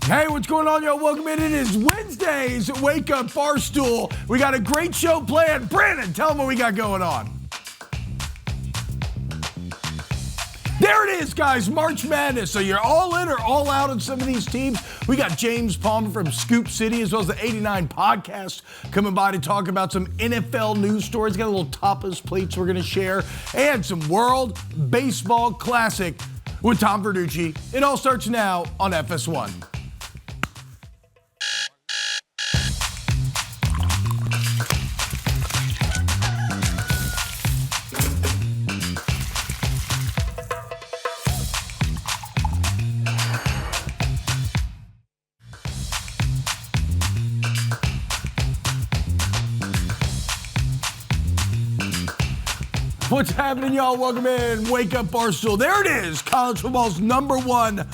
Hey, what's going on, y'all? Welcome in. It is Wednesday's Wake Up Barstool. We got a great show planned. Brandon, tell them what we got going on. There it is, guys, March Madness. So you're all in or all out on some of these teams. We got James Palmer from Scoop City, as well as the 89 podcast, coming by to talk about some NFL news stories. Got a little tapas plates we're going to share, and some World Baseball Classic with Tom Verducci. It all starts now on FS1. What's happening, y'all? Welcome in. Wake Up Barstool. There it is. College football's #1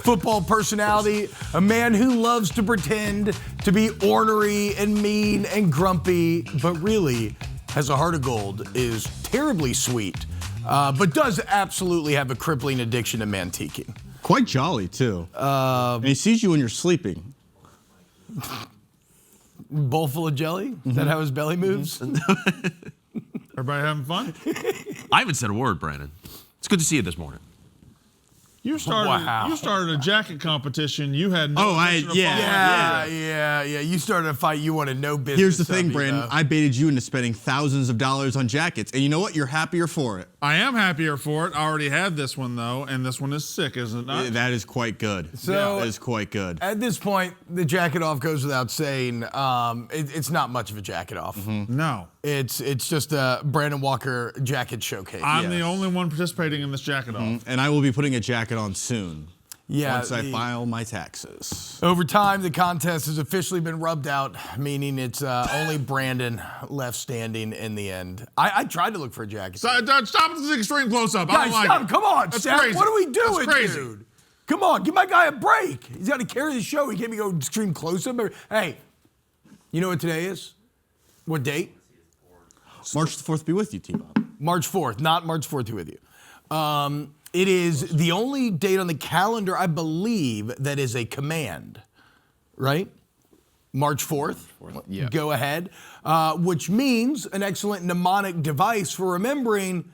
football personality. A man who loves to pretend to be ornery and mean and grumpy, but really has a heart of gold, is terribly sweet, but does absolutely have a crippling addiction to mantiquing. Quite jolly, too. And he sees you when you're sleeping. Bowl full of jelly? Is that how his belly moves? Everybody having fun? I haven't said a word, Brandon. It's good to see you this morning. You started a jacket competition. You had no Yeah. You started a fight you wanted no business. Here's the thing, of, Brandon. I baited you into spending thousands of dollars on jackets. And you know what? You're happier for it. I am happier for it. I already had this one, though, and this one is sick, isn't it not? That is quite good. So, that is quite good. At this point, the jacket off goes without saying. It's not much of a jacket off. Mm-hmm. No. It's just a Brandon Walker jacket showcase. I'm the only one participating in this jacket off. And I will be putting a jacket on soon. Yeah, once I file my taxes. Over time, the contest has officially been rubbed out, meaning it's only Brandon left standing in the end. I tried to look for a jacket. Stop this extreme close-up. I Guys, don't like stop. it. Come on, That's Steph. crazy. What are we doing, That's crazy. dude? Come on, give my guy a break. He's got to carry the show. He can't be going extreme close-up. Hey, you know what today is? What date? March the 4th be with you, T-Bob. March 4th, not March 4th be with you. It is the only date on the calendar, I believe, that is a command, right? March 4th. Yeah. Go ahead. Which means an excellent mnemonic device for remembering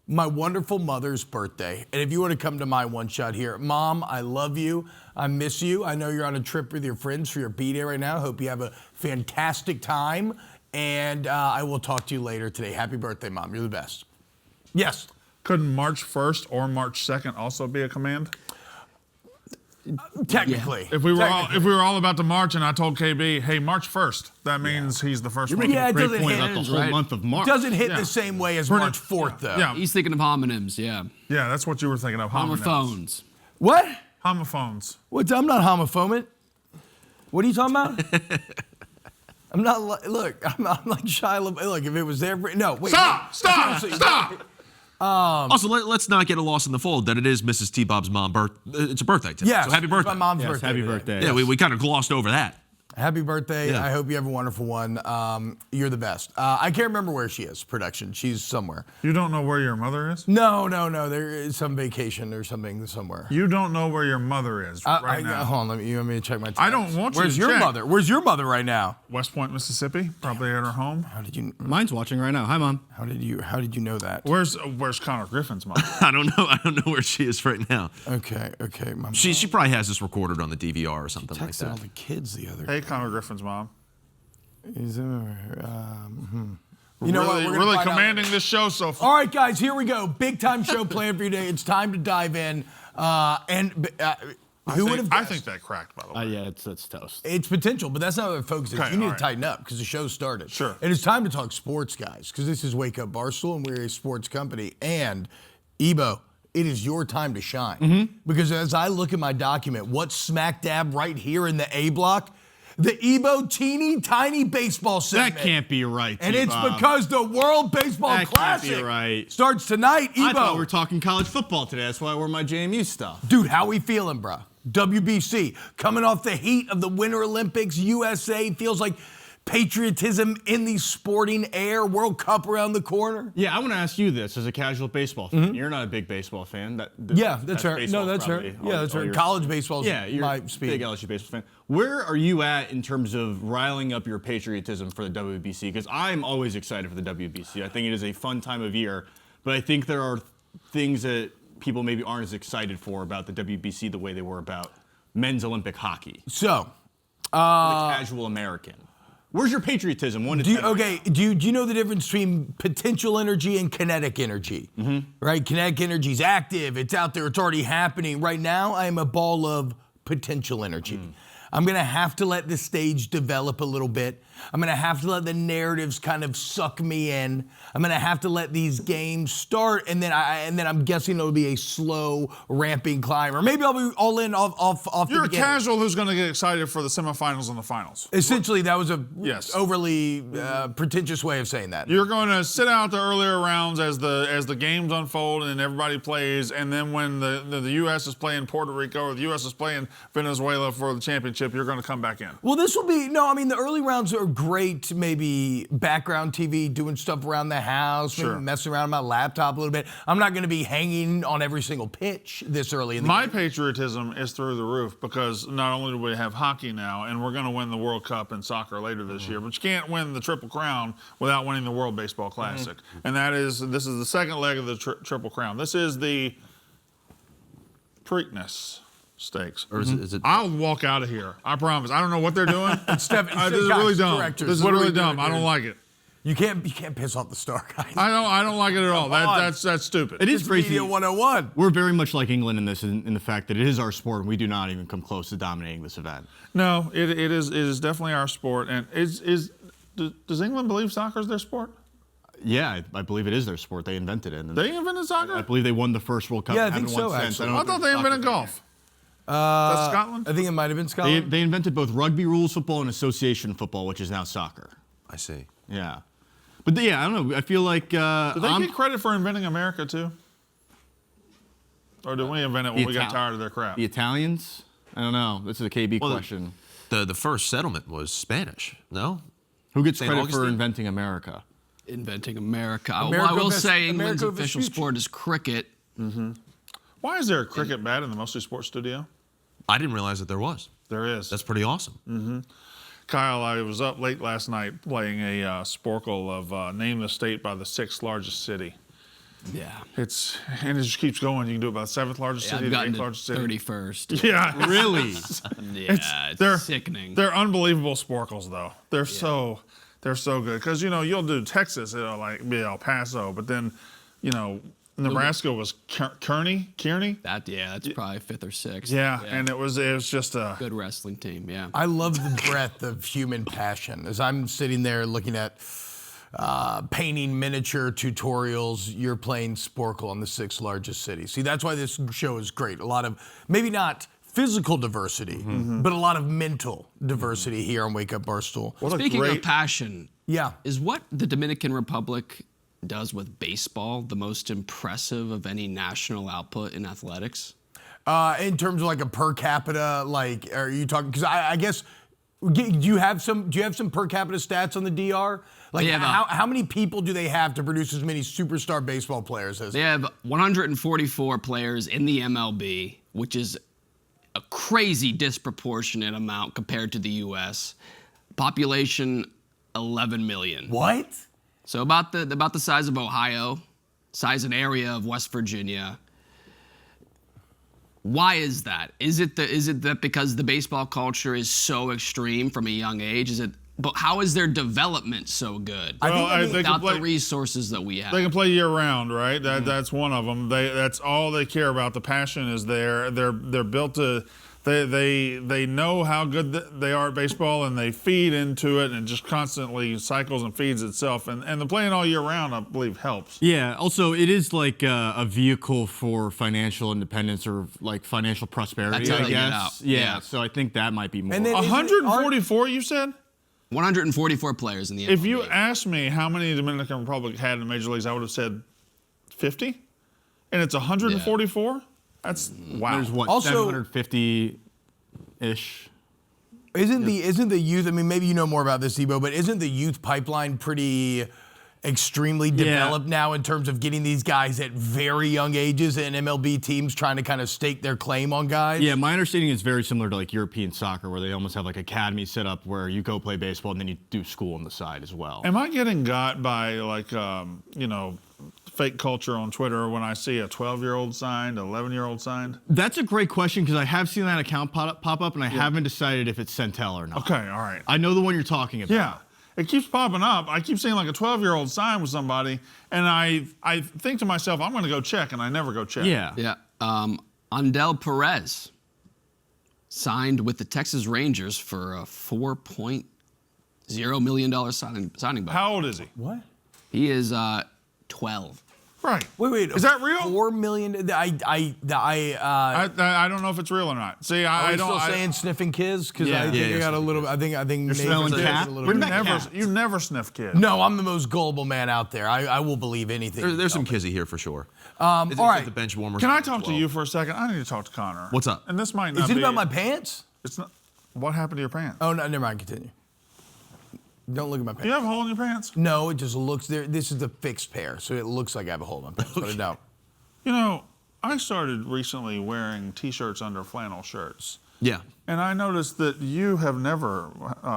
my wonderful mother's birthday. And if you want to come to my one shot here, Mom, I love you. I miss you. I know you're on a trip with your friends for your B-Day right now. Hope you have a fantastic time. And I will talk to you later today. Happy birthday, Mom. You're the best. Yes. Couldn't March 1st or March 2nd also be a command? Technically. If we were all about to march and I told KB, hey, March 1st, that means he's the first one. Yeah, it Great doesn't point hit, about the whole month of March. doesn't hit the same way as March 4th, though. Yeah. He's thinking of homonyms, yeah. Yeah, that's what you were thinking of. Homophones. What? Homophones. I'm not homophobic. What are you talking about? I'm not look, I'm like Shia LaBeouf. Look, if it was there, no, wait. Stop! Also, let's not get lost in the fold that it is Mrs. T-Bob's it's a birthday today. Yeah, So happy birthday. My mom's Yes, birthday. happy today. birthday. Yeah, we kind of glossed over that. Happy birthday. Yeah. I hope you have a wonderful one. You're the best. I can't remember where she is, production. She's somewhere. You don't know where your mother is? No. There is some vacation or something somewhere. You don't know where your mother is right now. Hold on, you want me to check my text? I don't want you Where's to your check. mother? Where's your mother right now? West Point, Mississippi, probably at her home. How did you Mine's watching right now. Hi, Mom. How did you know that? Where's Connor Griffin's mom? I don't know where she is right now. Okay. My She probably has this recorded on the DVR or something like texted all that. the kids the other Hey, Connor Griffin's mom. Is You know what? Really, We're gonna really find out. commanding this show so far. All right, guys, here we go. Big time show planned for you today. It's time to dive in. Who would have? I think that cracked, by the way. Yeah, it's toast. It's potential, but that's not what the focus is. Okay, You need all to right. tighten up because the show started. Sure. And it's time to talk sports, guys, because this is Wake Up Barstool, and we're a sports company. And, Ebo, it is your time to shine. Because as I look at my document, what's smack dab right here in the A block? The Ebo teeny tiny baseball segment. That can't be right, And it's T-Bob. because the World Baseball That can't Classic be right. starts tonight. Ebo. I thought we were talking college football today. That's why I wore my JMU stuff. Dude, how we feeling, bro? WBC, coming off the heat of the Winter Olympics, USA feels like patriotism in the sporting air, World Cup around the corner. Yeah, I want to ask you this as a casual baseball fan. You're not a big baseball fan. That's fair. No, that's fair. Yeah, that's fair. College baseball's you're my a speed. big LSU baseball fan. Where are you at in terms of riling up your patriotism for the WBC? Because I'm always excited for the WBC. I think it is a fun time of year, but I think there are things that people maybe aren't as excited for about the WBC the way they were about men's Olympic hockey. So, the casual American. Where's your patriotism? 1 to 10. Do you know the difference between potential energy and kinetic energy? Right? Kinetic energy is active. It's out there. It's already happening. Right now, I am a ball of potential energy. I'm going to have to let the stage develop a little bit. I'm going to have to let the narratives kind of suck me in. I'm going to have to let these games start, and then I'm guessing it'll be a slow ramping climb, or maybe I'll be all in off the You're a beginning. casual who's going to get excited for the semifinals and the finals. Essentially, that was a Yes. overly pretentious way of saying that. You're going to sit out the earlier rounds as the games unfold and everybody plays, and then when the U.S. is playing Puerto Rico or the U.S. is playing Venezuela for the championship, you're going to come back in. Well, this will be the early rounds are great. Maybe background TV, doing stuff around the house, maybe messing around on my laptop a little bit. I'm not going to be hanging on every single pitch this early in the My game. patriotism is through the roof because not only do we have hockey now, and we're going to win the World Cup in soccer later this year, but you can't win the Triple Crown without winning the World Baseball Classic. And this is the second leg of the Triple Crown. This is the Preakness Stakes. Or is it? I'll walk out of here. I promise. I don't know what they're doing. This is Guys, really dumb. directors, This is what are really we doing dumb. I here? don't like it. You can't piss off the star guys. I don't like it at all. That's stupid. It is It's crazy. Media 101. We're very much like England in this, in the fact that it is our sport, and we do not even come close to dominating this event. No, it is definitely our sport. And does England believe soccer is their sport? Yeah, I believe it is their sport. They invented it. And They invented soccer? I believe they won the first World Cup. Yeah, I and think haven't won so, since. actually. don't I know thought if they it's invented soccer. golf. That's Scotland? I think it might have been Scotland. They invented both rugby rules football and association football, which is now soccer. I see. Yeah. But yeah, I don't know. I feel like Do they get credit for inventing America too? Or did we invent it when we got tired of their crap? the Italians. I don't know. This is a KB question. The first settlement was Spanish, no? Who gets St. credit for Augustine? inventing America? Inventing America. America Well, I will Ves- say England's America official Vespucci. sport is cricket. Why is there a cricket bat in the Mostly Sports studio? I didn't realize that there was. There is. That's pretty awesome. Kyle, I was up late last night playing a sporkle of name the state by the 6th largest city. Yeah. And it just keeps going. You can do it by the 7th largest Yeah, city, I've the gotten 8th to largest city. 31st. Yeah, Really? Yeah, they're it's sickening. They're unbelievable sporkles, though. They're so good because you'll do Texas, it'll like be El Paso, but then Nebraska was Kearney. That's probably 5th or 6th. Yeah, and it was just a Good wrestling team, yeah. I love the breadth of human passion. As I'm sitting there looking at painting miniature tutorials, you're playing Sporkle on the 6th largest city. See, that's why this show is great. A lot of, maybe not physical diversity, but a lot of mental diversity here on Wake Up Barstool. Speaking of passion, Yeah. is what the Dominican Republic does with baseball the most impressive of any national output in athletics? In terms of like a per capita, like, are you talking, because I guess, do you have some per capita stats on the DR? Like, They have how many people do they have to produce as many superstar baseball players as They have 144 players in the MLB, which is a crazy disproportionate amount compared to the U.S. Population 11 million. What? So about the size of Ohio, size and area of West Virginia. Why is that? Is it that because the baseball culture is so extreme from a young age? But how is their development so good without the resources that we have? They can play year round, right? That's one of them. That's all they care about. The passion is there. They're built to. They know how good they are at baseball, and they feed into it, and it just constantly cycles and feeds itself. And the playing all year round, I believe, helps. Yeah. Also, it is like a vehicle for financial independence or like financial prosperity, That's how I they get guess. out. Yeah. Yeah. So I think that might be more. And then- 144, you said? 144 players in the MLB. If you asked me how many the Dominican Republic had in the major leagues, I would have said 50. And it's 144? That's wow. There's what, Also- 750-ish? Isn't the youth? I mean, maybe you know more about this, Ebo, but isn't the youth pipeline pretty extremely developed now in terms of getting these guys at very young ages and MLB teams trying to kind of stake their claim on guys? Yeah, my understanding is very similar to like European soccer, where they almost have like academies set up where you go play baseball and then you do school on the side as well. Am I getting got by like fake culture on Twitter when I see a 12-year-old signed, 11-year-old signed? That's a great question because I have seen that account pop up and I haven't decided if it's Centel or not. Okay, all right. I know the one you're talking about. Yeah. It keeps popping up. I keep seeing like a 12-year-old sign with somebody, and I think to myself, I'm going to go check, and I never go check. Yeah. Yeah. Andel Perez signed with the Texas Rangers for a $4.0 million signing bonus. How old is he? What? He is 12. Right. Wait. Is that real? $4 million. I don't know if it's real or not. See, Are I we don't. still saying sniffing kids? Because Yeah. I think Yeah, I got a little. I think. You're smelling cat? Bring back cat. You never sniff kids. No, I'm the most gullible man out there. I will believe anything. There's some kizzy here for sure. All It's right. like the bench warmers. Can I talk to you for a second? I need to talk to Connor. What's up? And this might not Is it be. about my pants? It's not. What happened to your pants? Oh no, never mind. Continue. Don't look at my pants. Do you have a hole in your pants? No, it just looks there. This is a fixed pair, so it looks like I have a hole in my pants, but I don't. You know, I started recently wearing T-shirts under flannel shirts. Yeah. And I noticed that you have never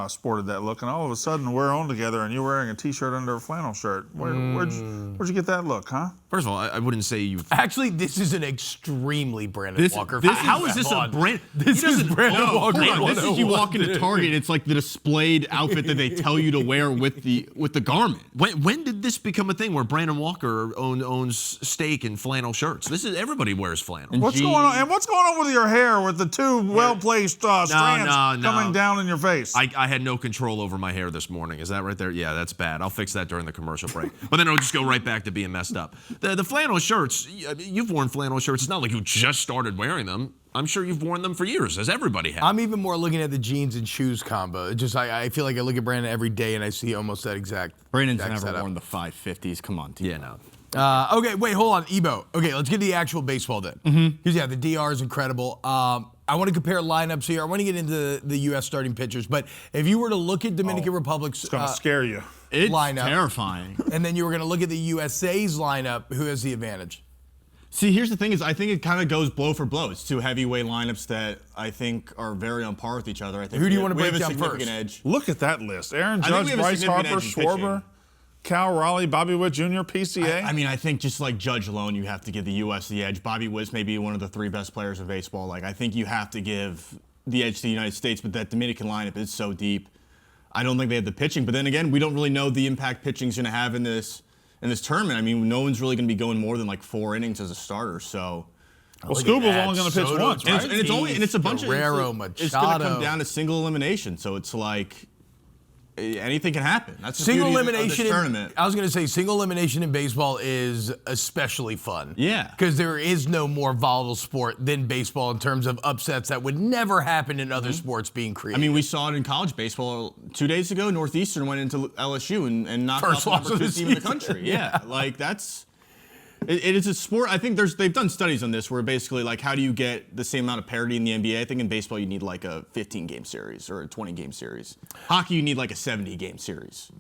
sported that look, and all of a sudden we're on together, and you're wearing a T-shirt under a flannel shirt. Where'd you get that look, huh? First of all, I wouldn't say you've. Actually, this is an extremely Brandon Walker. How is this a brand? This is Brandon Walker. Hold on, this is you walk into Target. It's like the displayed outfit that they tell you to wear with the garment. When did this become a thing where Brandon Walker owns steak and flannel shirts? This is everybody wears flannel. What's going on? And what's going on with your hair with the two well-placed strands coming down in your face? I had no control over my hair this morning. Is that right there? Yeah, that's bad. I'll fix that during the commercial break. But then it'll just go right back to being messed up. The flannel shirts, you've worn flannel shirts. It's not like you just started wearing them. I'm sure you've worn them for years, as everybody has. I'm even more looking at the jeans and shoes combo. It just I feel like I look at Brandon every day and I see almost that exact. Brandon's exact never setup. worn the 550s. Come on, team. Yeah, no. Okay, wait, hold on, Ebo. Okay, let's get to the actual baseball then. Because yeah, the DR is incredible. I want to compare lineups here. I want to get into the U.S. starting pitchers, but if you were to look at Dominican Republic's It's gonna scare you. It's lineup, terrifying. and then you were going to look at the USA's lineup, who has the advantage? See, here's the thing: is I think it kind of goes blow for blow. It's two heavyweight lineups that I think are very on par with each other. I think. Who do you want to we break have a down significant first? edge. Look at that list: Aaron I think Judge, we have a Bryce significant Harper, edge in pitching. Schwarber, Cal Raleigh, Bobby Witt Jr., PCA. I mean, I think just like Judge alone, you have to give the U.S. the edge. Bobby Witt may be one of the three best players in baseball. Like, I think you have to give the edge to the United States, but that Dominican lineup is so deep. I don't think they have the pitching. But then again, we don't really know the impact pitching's going to have in this tournament. I mean, no one's really going to be going more than like 4 innings as a starter. So. Well, Scuba's only going to pitch once, right? And it's a bunch Guerrero, of it's going to come down to single elimination. So it's like anything can happen. That's the Single beauty of elimination this tournament. I was going to say single elimination in baseball is especially fun. Yeah. Because there is no more volatile sport than baseball in terms of upsets that would never happen in other sports being created. I mean, we saw it in college baseball 2 days ago. Northeastern went into LSU and knocked First off the loss number of 2 the team in the season. country. Yeah, like that's. It is a sport. I think they've done studies on this where basically like how do you get the same amount of parity in the NBA? I think in baseball you need like a 15-game series or a 20-game series. Hockey you need like a 70-game series.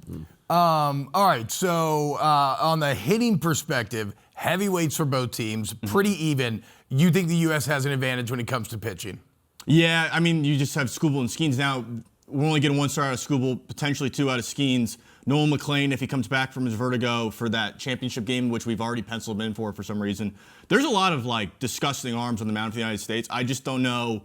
All right, so on the hitting perspective, heavyweights for both teams, pretty even. You think the U.S. has an advantage when it comes to pitching? Yeah, I mean you just have Skubal and Skeens now. We're only getting 1 star out of Skubal, potentially 2 out of Skeens. Noel McLean, if he comes back from his vertigo for that championship game, which we've already penciled him in for some reason. There's a lot of like disgusting arms on the mound for the United States. I just don't know.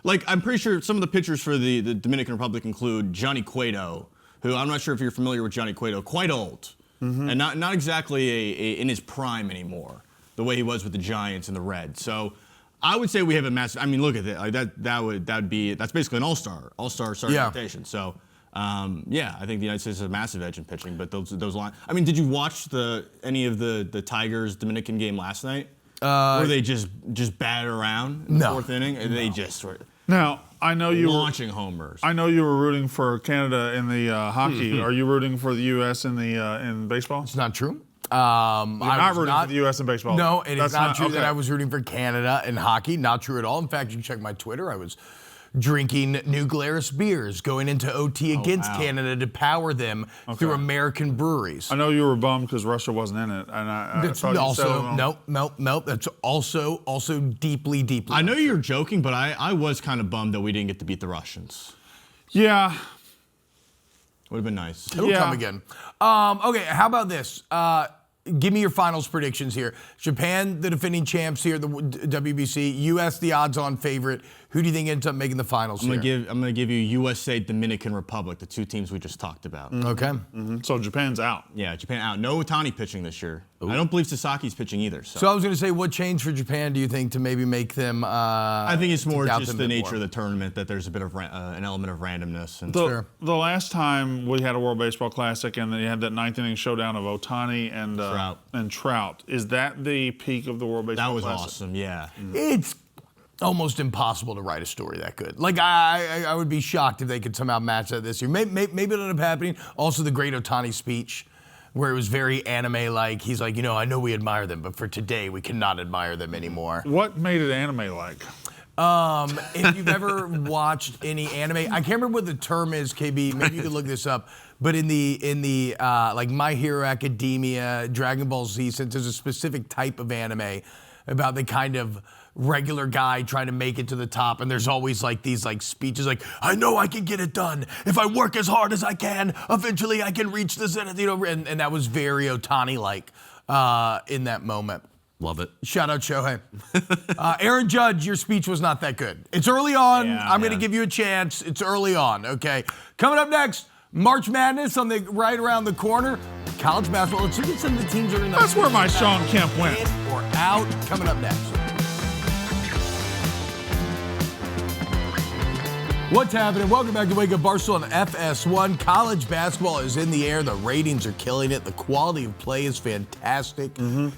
Like I'm pretty sure some of the pitchers for the Dominican Republic include Johnny Cueto, who I'm not sure if you're familiar with Johnny Cueto, quite old, and not exactly in his prime anymore, the way he was with the Giants and the Reds. So I would say we have a massive. I mean, look at it. Like that's basically an all-star starting rotation. So. Yeah, I think the United States has a massive edge in pitching, but those lines. I mean, did you watch any of the Tigers Dominican game last night? Where they just batted around in the 4th inning? And they just were Now, I know you launching homers. I know you were rooting for Canada in the hockey. Are you rooting for the U.S. in baseball? It's not true. You're not rooting for the U.S. in baseball. No, it is not true okay. that I was rooting for Canada in hockey. Not true at all. In fact, you can check my Twitter. I was drinking New Glarus beers, going into OT against Canada to power them through American breweries. I know you were bummed because Russia wasn't in it, and I thought you said it wrong. Nope. That's also deeply. I know you're joking, but I was kind of bummed that we didn't get to beat the Russians. Yeah. Would have been nice. It'll come again. Okay, how about this? Give me your finals predictions here. Japan, the defending champs here, the WBC. U.S., the odds-on favorite. Who do you think ends up making the finals I'm here? gonna give you USA, Dominican Republic, the two teams we just talked about. Okay. So Japan's out. Yeah, Japan out. No Otani pitching this year. I don't believe Sasaki's pitching either. So I was going to say, what changed for Japan, do you think, to maybe make them I think it's more doubt just them the a bit nature more? of the tournament, that there's a bit of an element of randomness. And The last time we had a World Baseball Classic and you had that ninth inning showdown of Otani and Trout, is that the peak of the World Baseball that was Classic? awesome, yeah. It's almost impossible to write a story that good. Like, I would be shocked if they could somehow match that this year. Maybe it'll end up happening. Also, the great Otani speech, where it was very anime-like. He's like, I know we admire them, but for today, we cannot admire them anymore. What made it anime-like? If you've ever watched any anime, I can't remember what the term is, KB. Maybe you could look this up. But in the like My Hero Academia, Dragon Ball Z, since there's a specific type of anime about the kind of regular guy trying to make it to the top, and there's always like these like speeches like, I know I can get it done. If I work as hard as I can, eventually I can reach the zenith, and that was very Otani-like in that moment. Love it. Shout out Shohei. Aaron Judge, your speech was not that good. It's early on. I'm going to give you a chance. It's early on, okay? Coming up next, March Madness on the right around the corner. College basketball. Let's look at some of the teams that are in the That's where my Sean Kemp went. in or out. Coming up next. What's happening? Welcome back to Wake Up Barstool on FS1. College basketball is in the air. The ratings are killing it. The quality of play is fantastic.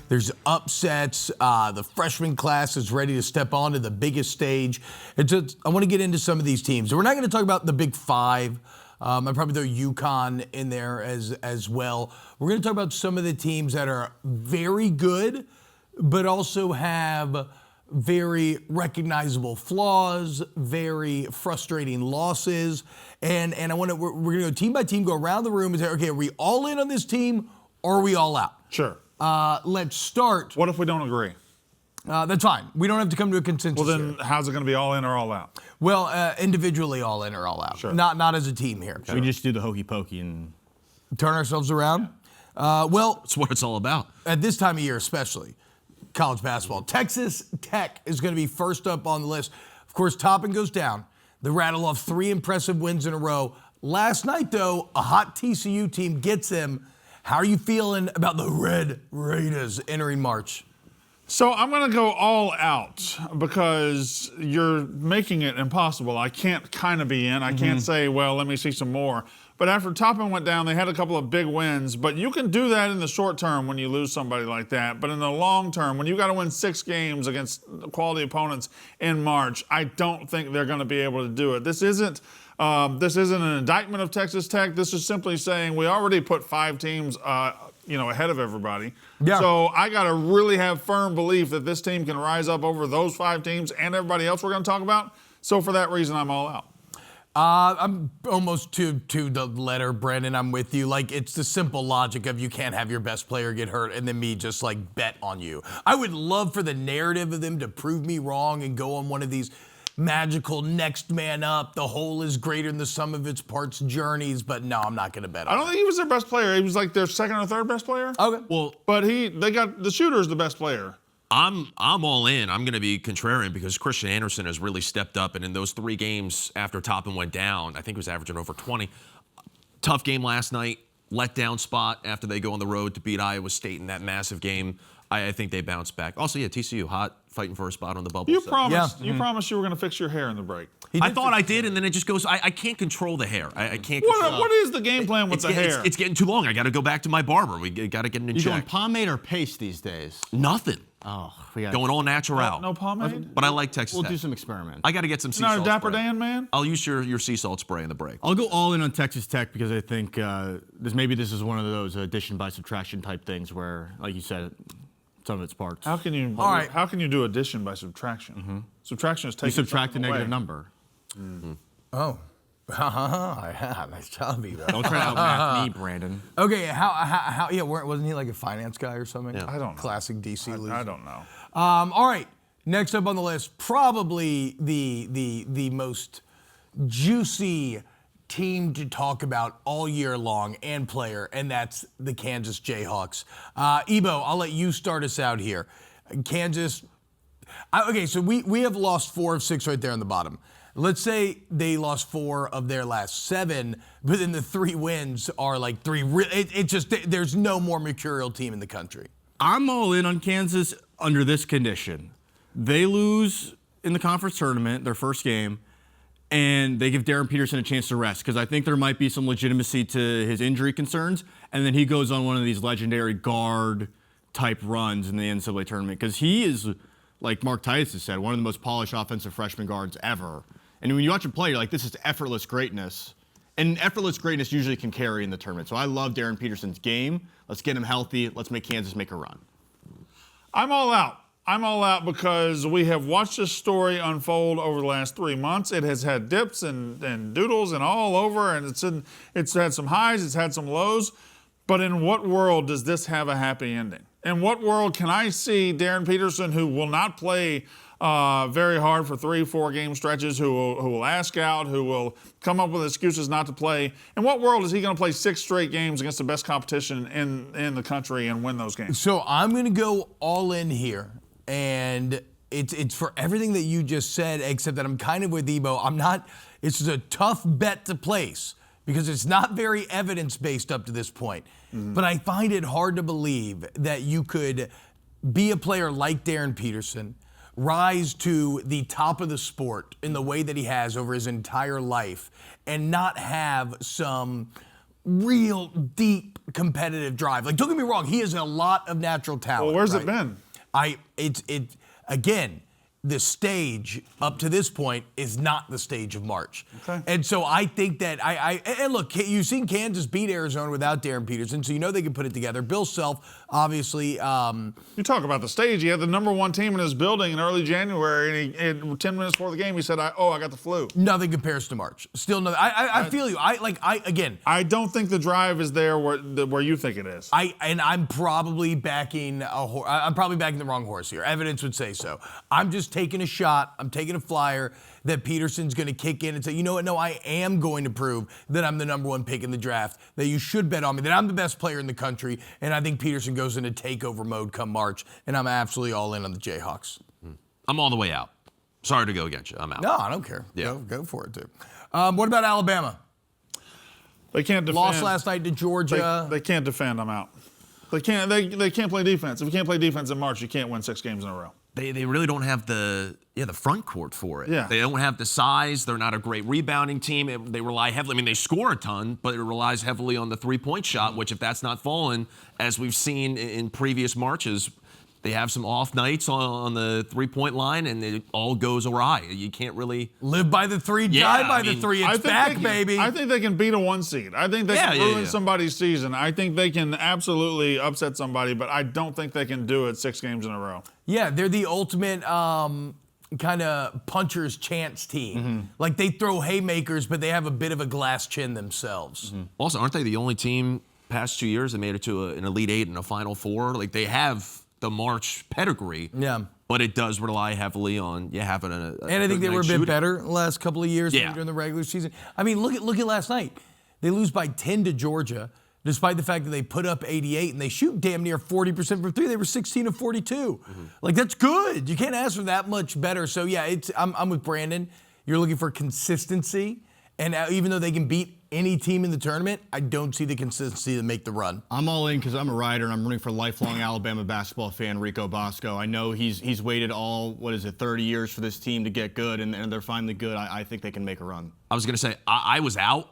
There's upsets. The freshman class is ready to step onto the biggest stage. I want to get into some of these teams. We're not going to talk about the Big Five. I'd probably throw UConn in there as well. We're going to talk about some of the teams that are very good, but also have very recognizable flaws, very frustrating losses, and we're going to go team by team, go around the room and say, okay, are we all in on this team or are we all out? Sure. Let's start. What if we don't agree? That's fine. We don't have to come to a consensus. Well, then how's it going to be all in or all out? Well, individually, all in or all out. Sure. Not as a team here. We just do the hokey pokey and Turn ourselves around. Well, That's what it's all about. at this time of year especially, college basketball. Texas Tech is going to be first up on the list. Of course, Toppin goes down. They rattle off 3 impressive wins in a row. Last night, though, a hot TCU team gets them. How are you feeling about the Red Raiders entering March? So I'm going to go all out because you're making it impossible. I can't kind of be in. I can't say, well, let me see some more. But after Toppin went down, they had a couple of big wins. But you can do that in the short term when you lose somebody like that. But in the long term, when you got to win 6 games against quality opponents in March, I don't think they're going to be able to do it. This isn't an indictment of Texas Tech. This is simply saying we already put 5 teams ahead of everybody. Yeah. So I got to really have firm belief that this team can rise up over those 5 teams and everybody else we're going to talk about. So for that reason, I'm all out. I'm almost to the letter, Brandon. I'm with you. Like, it's the simple logic of you can't have your best player get hurt and then me just like bet on you. I would love for the narrative of them to prove me wrong and go on one of these magical next man up, the whole is greater than the sum of its parts journeys, but no, I'm not going to bet on I don't think he was their best player. He was like their second or third best player. Okay. Well, But they got the shooter's the best player. I'm all in. I'm going to be contrarian because Christian Anderson has really stepped up, and in those 3 games after Toppin went down, I think he was averaging over 20. Tough game last night, letdown spot after they go on the road to beat Iowa State in that massive game. I think they bounce back. Also, yeah, TCU hot, fighting for a spot on the bubble. You so. promised you promised you were going to fix your hair in the break. I thought I did, and then it just goes. I can't control the hair. I can't. What is the game plan with the hair? It's getting too long. I got to go back to my barber. We got to get it in you going check. pomade or paste these days? Nothing. Oh, we got Going all natural. No pomade? But I like Texas We'll Tech. do some experiments. I got to get some sea Not a salt Dapper spray. Dan, man? I'll use your sea salt spray in the break. I'll go all in on Texas Tech because I think this is one of those addition by subtraction type things where, like you said, some of its parts. How can you All right. How can you do addition by subtraction? Subtraction is taking You subtract a something negative away. number. Oh. Nice job, Ebo. Don't try to outmath me, Brandon. Okay, how yeah, wasn't he like a finance guy or something? I don't know. Classic DC loser. I don't know. All right, next up on the list, probably the most juicy team to talk about all year long and player, and that's the Kansas Jayhawks. Ebo, I'll let you start us out here. Kansas. Okay, so we have lost 4 of 6 right there on the bottom. Let's say they lost 4 of their last 7, but then the 3 wins are like 3. There's no more mercurial team in the country. I'm all in on Kansas under this condition. They lose in the conference tournament, their first game, and they give Darren Peterson a chance to rest because I think there might be some legitimacy to his injury concerns, and then he goes on one of these legendary guard-type runs in the NCAA tournament because he is, like Mark Titus has said, one of the most polished offensive freshman guards ever. And when you watch him play, you're like, this is effortless greatness. And effortless greatness usually can carry in the tournament. So I love Darren Peterson's game. Let's get him healthy. Let's make Kansas make a run. I'm all out. I'm all out because we have watched this story unfold over the last 3 months. It has had dips and doodles and all over, and it's had some highs, it's had some lows. But in what world does this have a happy ending? In what world can I see Darren Peterson, who will not play very hard for 3-4 game stretches, who will ask out, who will come up with excuses not to play? In what world is he going to play 6 straight games against the best competition in the country and win those games? So I'm going to go all in here, and it's for everything that you just said, except that I'm kind of with Ebo. I'm not. It's a tough bet to place because it's not very evidence-based up to this point. Mm-hmm. But I find it hard to believe that you could be a player like Darren Peterson, rise to the top of the sport in the way that he has over his entire life, and not have some real deep competitive drive. Like, don't get me wrong, he has a lot of natural talent. Well, where's it been? Again, the stage up to this point is not the stage of March. Okay. And so I think that and look, you've seen Kansas beat Arizona without Darren Peterson, so you know they can put it together. Bill Self, obviously. You talk about the stage. He had the number 1 team in his building in early January, and 10 minutes before the game, he said, I got the flu. Nothing compares to March. Still nothing. I feel you. I don't think the drive is there where you think it is. I'm probably backing the wrong horse here. Evidence would say so. I'm just taking a shot. I'm taking a flyer that Peterson's going to kick in and say, you know what? No, I am going to prove that I'm the number 1 pick in the draft, that you should bet on me, that I'm the best player in the country, and I think Peterson goes into takeover mode come March, and I'm absolutely all in on the Jayhawks. I'm all the way out. Sorry to go against you. I'm out. No, I don't care. Yeah. Go for it, too. What about Alabama? They can't defend. Lost last night to Georgia. They can't defend. I'm out. They can't play defense. If you can't play defense in March, you can't win 6 games in a row. They really don't have the front court for it. Yeah. They don't have the size. They're not a great rebounding team. They rely heavily. I mean, they score a ton, but it relies heavily on the 3-point shot, which if that's not falling, as we've seen in previous Marches, they have some off nights on the 3-point line, and it all goes awry. You can't really live by the 3, die by the 3. It's back, baby. I think they can beat a 1 seed. I think they can ruin somebody's season. I think they can absolutely upset somebody, but I don't think they can do it 6 games in a row. Yeah, they're the ultimate kind of puncher's chance team. Mm-hmm. Like, they throw haymakers, but they have a bit of a glass chin themselves. Mm-hmm. Also, aren't they the only team past 2 years that made it to an Elite 8 and a Final Four? Like, they have the March pedigree. Yeah. But it does rely heavily on having a and I think they were a bit shooting. better the last couple of years during the regular season. I mean, look at last night. They lose by 10 to Georgia, despite the fact that they put up 88 and they shoot damn near 40% from 3. They were 16 of 42. Mm-hmm. Like, that's good. You can't ask for that much better. So yeah, I'm with Brandon. You're looking for consistency, and even though they can beat any team in the tournament, I don't see the consistency to make the run. I'm all in because I'm a rider and I'm rooting for lifelong Alabama basketball fan Rico Bosco. I know he's waited 30 years for this team to get good, and they're finally good. I think they can make a run. I was going to say, I was out,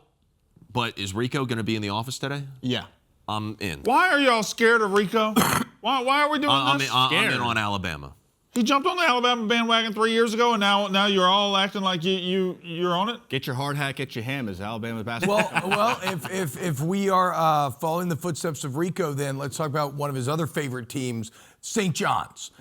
but is Rico going to be in the office today? Yeah. I'm in. Why are y'all scared of Rico? Why are we doing this? I'm in on Alabama. He jumped on the Alabama bandwagon 3 years ago, and now you're all acting like you're on it. Get your hard hat, get your ham, is Alabama basketball. Well, if we are following the footsteps of Rico, then let's talk about one of his other favorite teams, St. John's,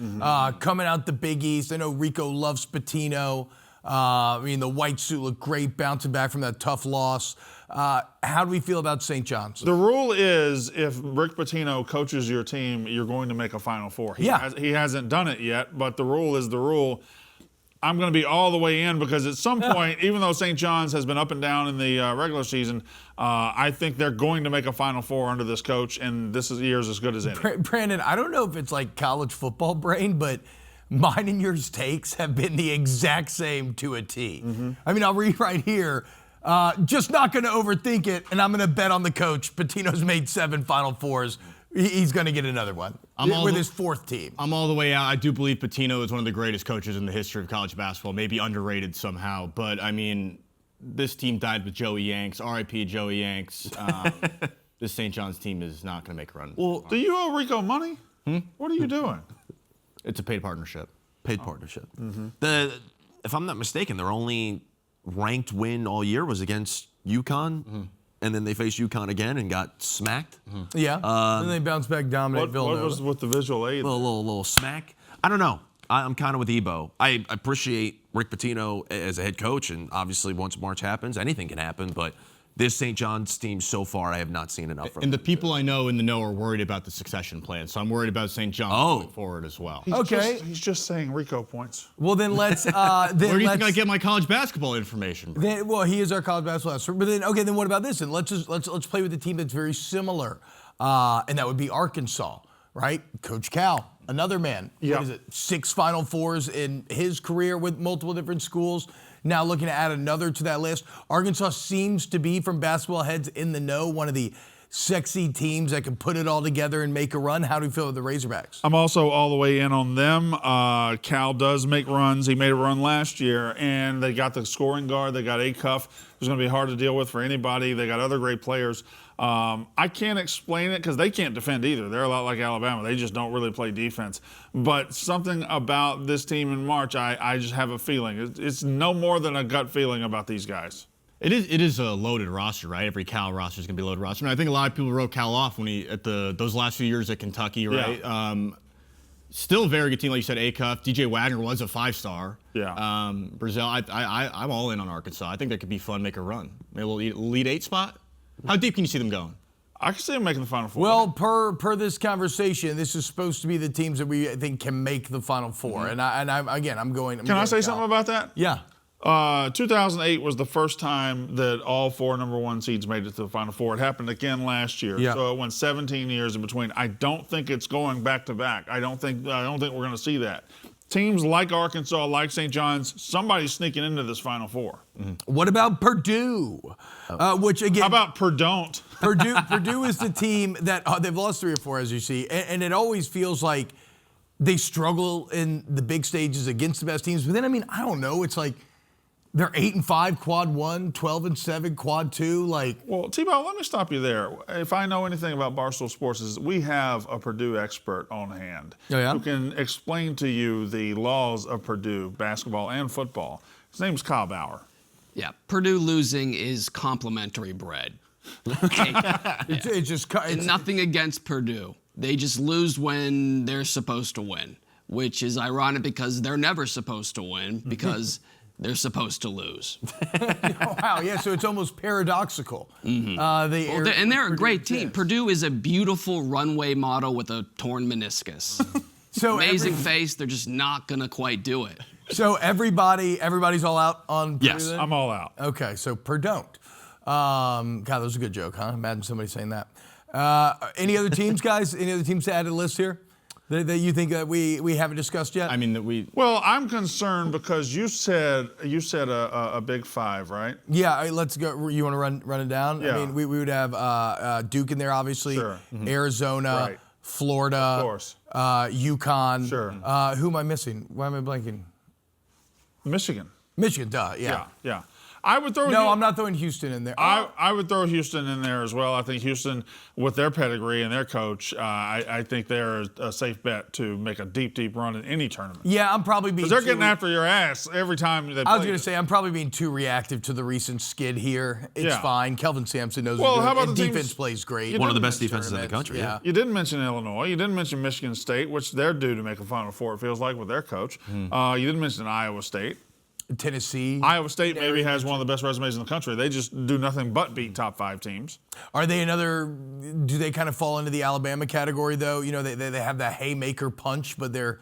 coming out the Big East. I know Rico loves Pitino. I mean, the white suit looked great, bouncing back from that tough loss. How do we feel about St. John's? The rule is if Rick Pitino coaches your team, you're going to make a Final Four. He hasn't done it yet, but the rule is the rule. I'm going to be all the way in because at some point, even though St. John's has been up and down in the regular season, I think they're going to make a Final Four under this coach, and this year's as good as any. Brandon, I don't know if it's like college football brain, but mine and yours takes have been the exact same to a T. I mean, I'll read right here. Just not going to overthink it, and I'm going to bet on the coach. Pitino's made 7 Final Fours. He's going to get another one with his 4th team. I'm all the way out. I do believe Pitino is one of the greatest coaches in the history of college basketball, maybe underrated somehow. But, I mean, this team died with Joey Yanks. R.I.P. Joey Yanks. This St. John's team is not going to make a run. Well, do you owe Rico money? What are you doing? It's a paid partnership. Paid partnership. If I'm not mistaken, their only ranked win all year was against UConn. And then they faced UConn again and got smacked. Yeah. And they bounced back, dominate Villanova. What was with the visual aid? Little smack. I don't know. I'm kind of with Ebo. I appreciate Rick Pitino as a head coach, and obviously once March happens, anything can happen. But this St. John's team so far, I have not seen enough from. And the people I know in the know are worried about the succession plan, so I'm worried about St. John's going forward as well. He's just saying Rico points. Well, then let's. Where do you think I get my college basketball information? Well, he is our college basketball expert. But then, then what about this? And let's play with a team that's very similar, and that would be Arkansas, right? Coach Cal, another man. Yeah. What is it? 6 Final Fours in his career with multiple different schools. Now looking to add another to that list. Arkansas seems to be, from basketball heads in the know, one of the sexy teams that can put it all together and make a run. How do you feel with the Razorbacks? I'm also all the way in on them. Cal does make runs. He made a run last year, and they got the scoring guard. They got Acuff, who's going to be hard to deal with for anybody. They got other great players. I can't explain it because they can't defend either. They're a lot like Alabama. They just don't really play defense. But something about this team in March, I just have a feeling. It's no more than a gut feeling about these guys. It is a loaded roster, right? Every Cal roster is going to be a loaded roster. I think a lot of people wrote Cal off when those last few years at Kentucky, right? Yeah. Still a very good team, like you said. Acuff, DJ Wagner was a 5-star. Yeah. Brazil, I'm all in on Arkansas. I think that could be fun, make a run. Maybe a little Elite 8 spot. How deep can you see them going? I can see them making the Final Four. Well, per this conversation, this is supposed to be the teams that we think can make the Final Four. And I'm going. Can I say something about that? Yeah. 2008 was the first time that all 4 number 1 seeds made it to the Final Four. It happened again last year. Yeah. So it went 17 years in between. I don't think it's going back to back. I don't think we're going to see that. Teams like Arkansas, like St. John's, somebody's sneaking into this Final Four. What about Purdue? Which again, how about Purdue? Purdue is the team that they've lost 3 or 4, as you see, and it always feels like they struggle in the big stages against the best teams. But then, I don't know. It's like they're 8-5 quad 1, 12-7 quad 2. Well, T-Ball, let me stop you there. If I know anything about Barstool Sports, is we have a Purdue expert on hand who can explain to you the laws of Purdue basketball and football. His name's Kyle Bauer. Yeah, Purdue losing is complimentary bread. It's nothing against Purdue. They just lose when they're supposed to win, which is ironic because they're never supposed to win because they're supposed to lose. Wow, yeah, so it's almost paradoxical. And they're a great team. Purdue is a beautiful runway model with a torn meniscus. So amazing face, they're just not going to quite do it. So everybody's all out on Purdue? Yes, then? I'm all out. Okay, so Purdue. God, that was a good joke, huh? Imagine somebody saying that. Any other teams, guys? Any other teams to add to the list here that you think that we haven't discussed yet? Well, I'm concerned because you said a Big 5, right? Yeah, let's go. You want to run it down? Yeah. We would have Duke in there, obviously. Sure. Arizona, Right. Florida, Of course. UConn. Sure. Who am I missing? Why am I blanking? Michigan. Michigan, duh. Yeah. Yeah. I would throw. No, I'm not throwing Houston in there. I would throw Houston in there as well. I think Houston, with their pedigree and their coach, I think they're a safe bet to make a deep run in any tournament. Yeah, I'm probably being. Because they're getting after your ass every time they play. I was going to say, I'm probably being too reactive to the recent skid here. It's fine. Kelvin Sampson knows Well, what how about and the defense teams, plays great. One of the best defenses in the country. Yeah. You didn't mention Illinois. You didn't mention Michigan State, which they're due to make a Final Four, it feels like, with their coach. You didn't mention Iowa State. Tennessee. Iowa State maybe has one of the best resumes in the country. They just do nothing but beat top 5 teams. Are they do they kind of fall into the Alabama category, though? You know, they have that haymaker punch, but they're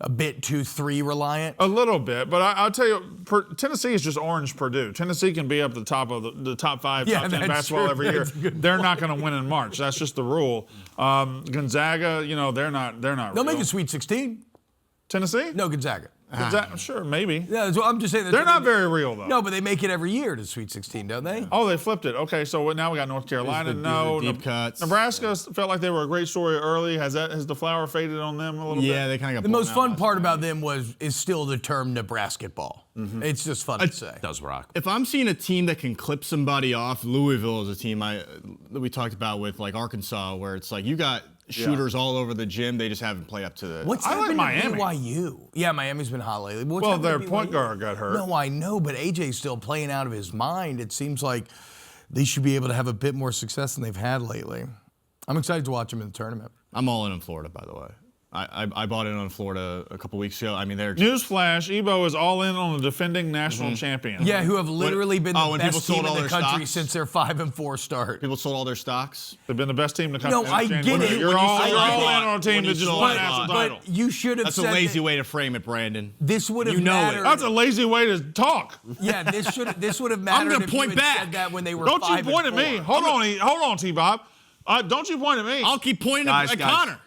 a bit too 3 reliant? A little bit, but I'll tell you, Tennessee is just orange Purdue. Tennessee can be up the top of the top 5, top 10 basketball true. every year. They're not going to win in March. That's just the rule. Gonzaga, you know, they're not They'll real. make a Sweet 16. Tennessee? No, Gonzaga. Sure, maybe. Yeah, so I'm just saying They're not very real, though. No, but they make it every year to Sweet 16, don't they? Oh, they flipped it. Okay, so now we got North Carolina. No, deep cuts. Nebraska felt like they were a great story early. Has the flower faded on them a little bit? Yeah, they kind of got The blown most out fun last part night. about them is still the term Nebraska ball. It's just fun to say. It does rock. If I'm seeing a team that can clip somebody off, Louisville is a team that we talked about with like Arkansas, where it's like you got shooters all over the gym. They just haven't played up to the. What's I like happened to Miami. BYU? Yeah, Miami's been hot lately. What's Well, happened to their point BYU? guard got hurt. No, I know, but AJ's still playing out of his mind. It seems like they should be able to have a bit more success than they've had lately. I'm excited to watch them in the tournament. I'm all in on Florida, by the way. I bought in on Florida a couple weeks ago. I mean, they're Newsflash, Ebo is all in on the defending national champion. Yeah, who have literally been the when people best team sold in all the their country stocks? since their 5-4 start. people sold all their stocks. They've been the best team in the country. No, I since get January. it. You're When you all, say you're all that- in on a team when that you just sold won a that, national But title. you should have That's said a lazy that way to frame it, Brandon. this would have You know it. mattered. That's a lazy way to talk. Yeah, this would have mattered gonna if point you had back. said that when they were Don't you 5-4. point at me. Hold on, T-Bob. Don't you point at me. I'll keep pointing Guys, at guys, Connor.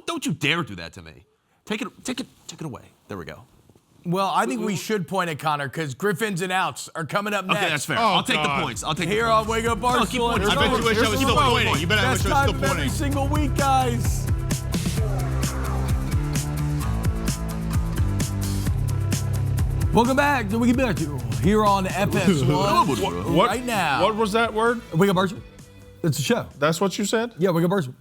don't you dare do that to me. Take it away. There we go. Well, I think we should point at Connor because Griff-Ins and Outs are coming up next. Okay, that's fair. Oh, I'll take God. the points. I'll take Here the on points. Wake Up No, keep Barstool. pointing. I bet you wish I was still pointing. You bet I wish Best I was time still of every pointing. single week, guys. Welcome back to Wake Up Barstool here on FS1 What? right now. What was that word? Wake Up Barstool. It's a show. That's what you said? Yeah, Wake Up Barstool.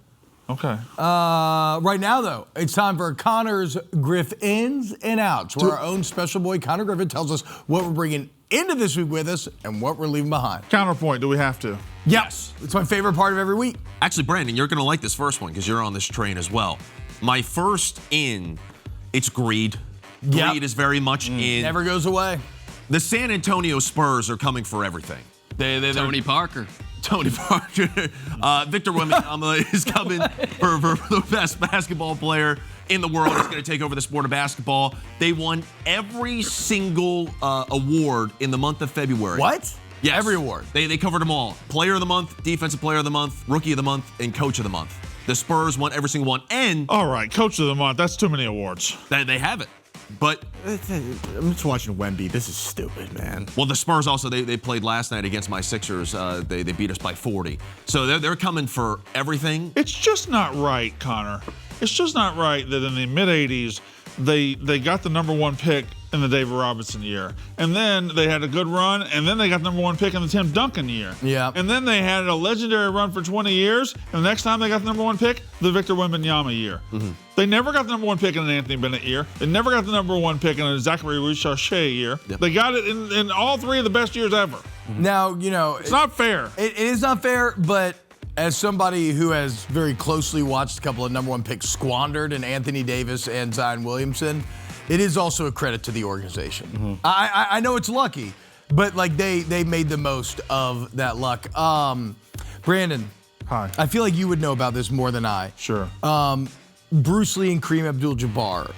Okay. Right now, though, it's time for Connor's Griff-Ins and Outs, where our own special boy Connor Griffin tells us what we're bringing into this week with us and what we're leaving behind. Counterpoint, do we have to? Yes, it's my favorite part of every week. Actually, Brandon, you're going to like this first one because you're on this train as well. My first in, it's greed. Yep. Greed is very much in. Never goes away. The San Antonio Spurs are coming for everything. They're Tony Parker. Tony Parker. Victor Wembanyama is coming for the best basketball player in the world. He's going to take over the sport of basketball. They won every single award in the month of February. What? Yes. Every award. They covered them all. Player of the month, defensive player of the month, rookie of the month, and coach of the month. The Spurs won every single one. And All right, Coach of the Month. That's too many awards. they have it. But, I'm just watching Wemby. This is stupid, man. well, the Spurs also, they played last night against my Sixers. They beat us by 40. So they're coming for everything. It's just not right, Connor. It's just not right that in the mid-'80s, they got the number 1 pick in the David Robinson year. And then they had a good run, and then they got the number 1 pick in the Tim Duncan year. Yeah. And then they had a legendary run for 20 years, and the next time they got the number 1 pick, the Victor Wembanyama year. They never got the number 1 pick in an Anthony Bennett year. They never got the number 1 pick in a Zachary Richarche year. Yep. They got it in all 3 of the best years ever. Now, you know, It's not fair. it is not fair, but as somebody who has very closely watched a couple of number 1 picks squandered in Anthony Davis and Zion Williamson, it is also a credit to the organization. I know it's lucky, but like they made the most of that luck. Brandon, Hi. I feel like you would know about this more than I. Sure. Bruce Lee and Kareem Abdul-Jabbar.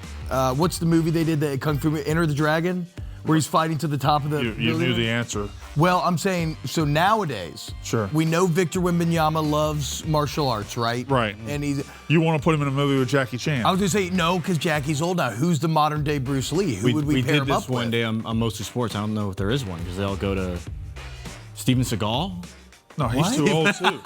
What's the movie they did, that Kung Fu Enter the Dragon, where he's fighting to the top of the You building? knew the answer. Well, I'm saying, so nowadays, Sure. we know Victor Wembanyama loves martial arts, right? Right. And he's, You want to put him in a movie with Jackie Chan. I was gonna say no, because Jackie's old now. Who's the modern day Bruce Lee? Who would we pair did him this up one with? day on Mostly Sports. I don't know if there is one because they all go to Steven Seagal. No, he's too old too.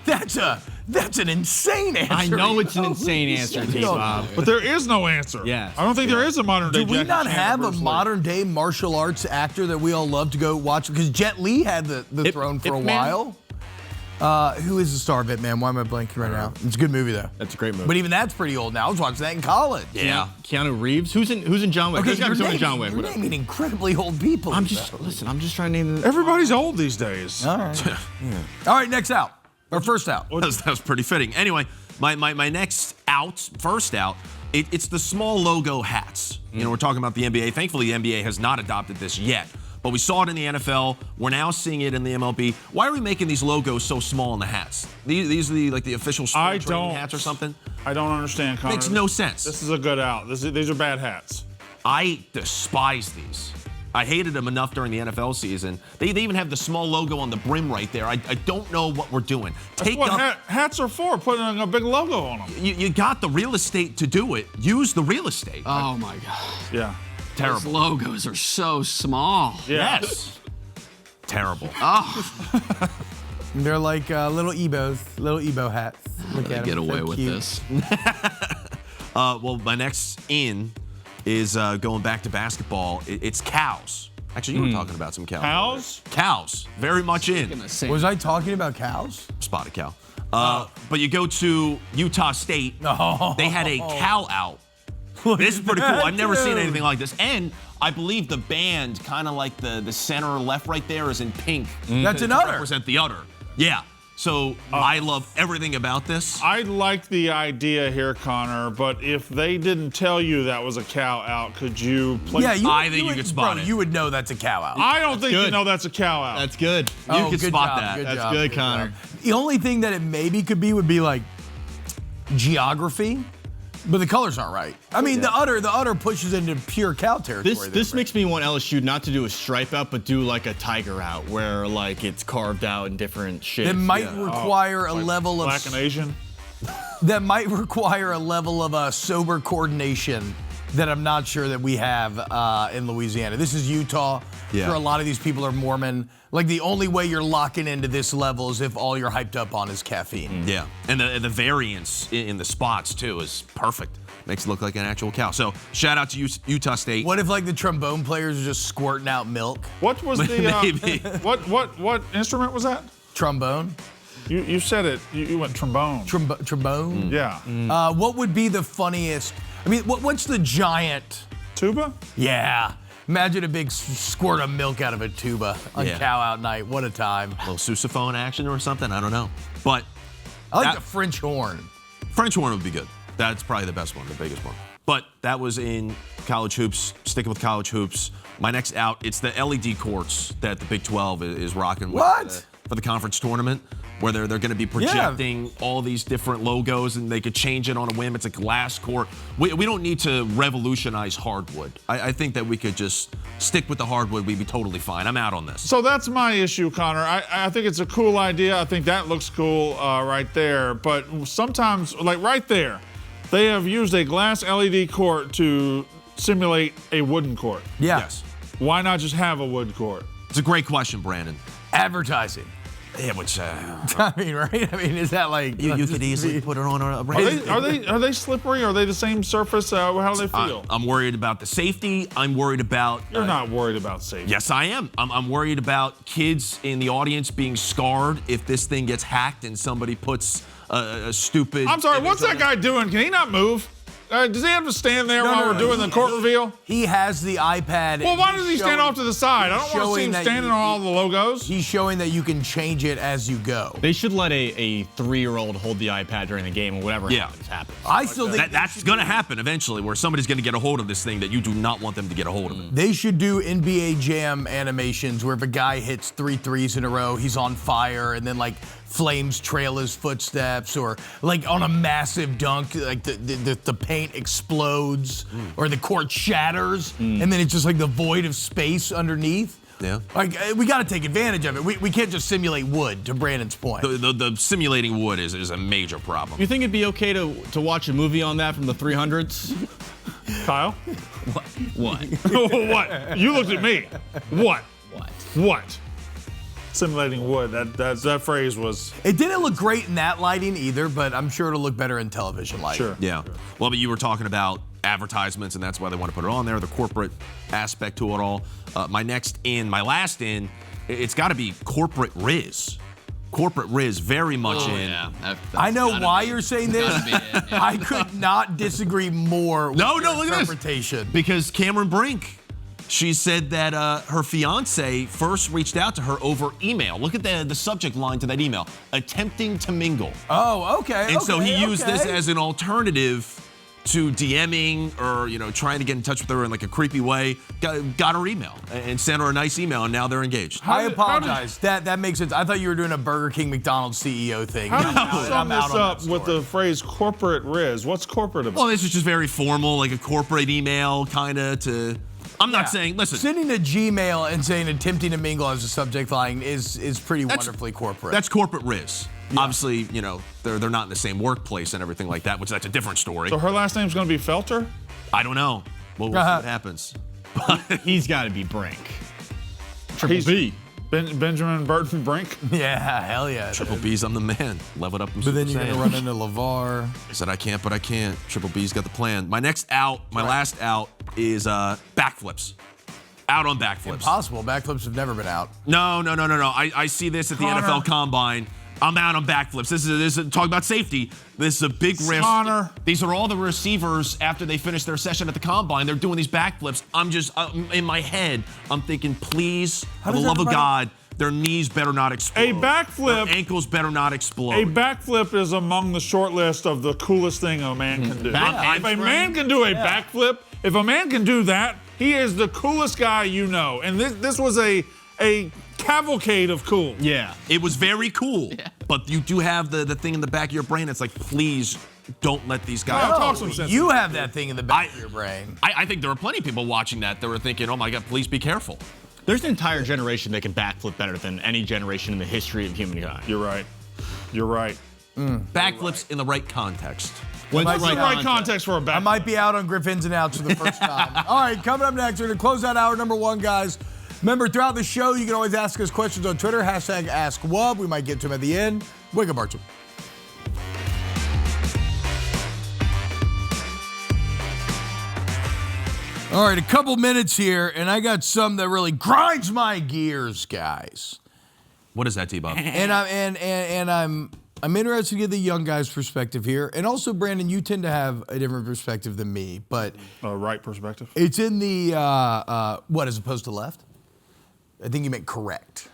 That's an insane answer. I know it's an insane answer, T-Bob. But there is no answer. Yes. I don't think there is a modern day Do we Jackie not Chan have or a Bruce Lee. modern day martial arts actor that we all love to go watch? Because Jet Li had the throne for a Ip Man? while. Who is the star of It Man? Why am I blanking right now? It's a good movie though. That's a great movie. But even that's pretty old now. I was watching that in college. Yeah. Keanu Reeves. Who's in John Wick? There's got to be someone in John Wick. You're Whatever. naming incredibly old people. I'm just trying to name. Everybody's old these days. All right. All right, next out. Or first out. That was pretty fitting. Anyway, my next out, first out, It's the small logo hats. You know, we're talking about the NBA. Thankfully, the NBA has not adopted this yet. But we saw it in the NFL. We're now seeing it in the MLB. Why are we making these logos so small in the hats? These are the official sport training hats or something? I don't understand, Connor. Makes no sense. This is a good out. These are bad hats. I despise these. I hated them enough during the NFL season. They even have the small logo on the brim right there. I don't know what we're doing. That's what hats are for, putting a big logo on them. You got the real estate to do it. Use the real estate. Oh my God. Yeah. Terrible. Those logos are so small. Yeah. Yes. Terrible. Oh, They're like little Ebo hats. Look at 'em. get away So with cute. this. Well, my next in is going back to basketball. It's cows. Actually, you were talking about some cows. Cows? Cows. Very much in. Gonna say- Was I talking about cows? Spotted cow. But you go to Utah State. They had a cow out. This is pretty cool. I've never seen anything like this. And I believe the band, kind of like the center left right there, is in pink. That's an to udder. represent the udder. Yeah. So I love everything about this. I like the idea here, Connor, but if they didn't tell you that was a cow out, could you play? Yeah, I think you could spot bro, it. You would know that's a cow out. I don't think you good. know that's a cow out. That's good. Oh, could good spot job, that. good That's job, good, Connor. job. The only thing that it maybe could be would be like geography, but the colors aren't right. I mean, the udder pushes into pure cow territory. This makes me want LSU not to do a stripe out, but do like a tiger out, where like it's carved out in different shapes. It might require a level of Black and Asian. that might require a level of sober coordination that I'm not sure that we have in Louisiana. This is Utah. Yeah. Sure, a lot of these people are Mormon. Like the only way you're locking into this level is if all you're hyped up on is caffeine. Yeah, and the variance in the spots too is perfect. Makes it look like an actual cow. So shout out to Utah State. What if like the trombone players are just squirting out milk? What was the Maybe. what instrument was that? Trombone? You said it. You went trombone. Trombone? Yeah. What would be the funniest? I mean, what's the giant? Tuba? Yeah. Imagine a big squirt of milk out of a tuba on Yeah. cow out night. What a time. A little sousaphone action or something. I don't know, but I like That- the French horn. French horn would be good. That's probably the best one, the biggest one. But that was in college hoops. Sticking with college hoops. My next out, it's the LED courts that the Big 12 is rocking with What? For the conference tournament, where they're going to be projecting all these different logos, and they could change it on a whim. It's a glass court. We don't need to revolutionize hardwood. I think that we could just stick with the hardwood. We'd be totally fine. I'm out on this. So that's my issue, Connor. I think it's a cool idea. I think that looks cool right there. But sometimes, like right there, they have used a glass LED court to simulate a wooden court. Yeah. Yes. Why not just have a wood court? It's a great question, Brandon. Advertising. Yeah, which I mean, right? I mean, is that like you could easily put it on a Are they slippery? Are they the same surface? How do they feel? I'm worried about the safety. I'm worried about. You're not worried about safety. Yes, I am. I'm worried about kids in the audience being scarred if this thing gets hacked and somebody puts a stupid. I'm sorry. What's image that on it. guy doing? Can he not move? Does he have to stand there while we're doing the court reveal? He has the iPad. Well, why does he stand off to the side? I don't want to see showing him that standing on all the logos. He's showing that you can change it as you go. They should let a 3-year-old hold the iPad during the game, and whatever Yeah. happens. I still think That's going to happen eventually, where somebody's going to get a hold of this thing that you do not want them to get a hold of it. they should do NBA Jam animations where if a guy hits 3 threes in a row, he's on fire, and then like flames trail his footsteps, or like on a massive dunk, like the paint explodes or the court shatters, and then it's just like the void of space underneath. Yeah. Like we got to take advantage of it. We can't just simulate wood. To Brandon's point. The simulating wood is a major problem. You think it'd be okay to watch a movie on that from the 300s? Kyle? What? What? You looked at me. What? What? What? Simulating wood. That phrase was It didn't look great in that lighting either, but I'm sure it'll look better in television lighting. sure. Yeah. Well, but you were talking about advertisements, and that's why they want to put it on there, the corporate aspect to it all. My last in, it's got to be corporate Riz. Corporate Riz, very much in. Yeah, that's I know gotta why be- you're saying this. gotta be it, yeah. I could not disagree more with No, your look at this. interpretation. Because Cameron Brink, she said that her fiance first reached out to her over email. Look at the subject line to that email: attempting to mingle. Oh, okay. And so he okay, used this okay. as an alternative to DMing or trying to get in touch with her in like a creepy way, got her email and sent her a nice email, and now they're engaged. I apologize. That makes sense. I thought you were doing a Burger King McDonald's CEO thing. How do you sum this up with the phrase corporate riz? What's corporate about? Well, this is just very formal, like a corporate email kind of to. I'm not saying, listen. Sending a Gmail and saying attempting to mingle as a subject line is pretty wonderfully corporate. That's corporate riz. Yeah. Obviously, they're not in the same workplace and everything like that, which that's a different story. So her last name's going to be Felter? I don't know. We'll see what happens. He's got to be Brink. Triple B. Benjamin Burton Brink? Yeah, hell yeah. Triple B's, I'm the man. Level it up. But then you're going to run into LeVar. I said I can't, but I can't. Triple B's got the plan. My last out is backflips. Out on backflips. Impossible. Backflips have never been out. No. I see this at the NFL Combine. I'm out on backflips. This is talk about safety. This is a big risk. Connor. These are all the receivers after they finish their session at the Combine. They're doing these backflips. I'm just, in my head, I'm thinking, please, for the love of God, their knees better not explode. A backflip. Their ankles better not explode. A backflip is among the short list of the coolest thing a man can do. If a man can do a backflip, if a man can do that, he is the coolest guy you know. And this was a cavalcade of cool. Yeah, it was very cool. Yeah. But you do have the thing in the back of your brain. It's like, please don't let these guys. You have that thing in the back of your brain. I think there were plenty of people watching that were thinking, oh my God, please be careful. There's an entire generation that can backflip better than any generation in the history of humankind. You're right. Backflips in the right context. What's the right context for a backflip? I might be out on Griff-Ins and Outs for the first time. All right, coming up next, we're going to close out hour number 1, guys. Remember, throughout the show, you can always ask us questions on Twitter, #AskWub. We might get to them at the end. Wake Up Barstool. All right, a couple minutes here, and I got some that really grinds my gears, guys. What is that, T-Bob? And I'm interested to get the young guys' perspective here, and also, Brandon, you tend to have a different perspective than me, but right perspective. It's in the what, as opposed to left? I think you meant correct.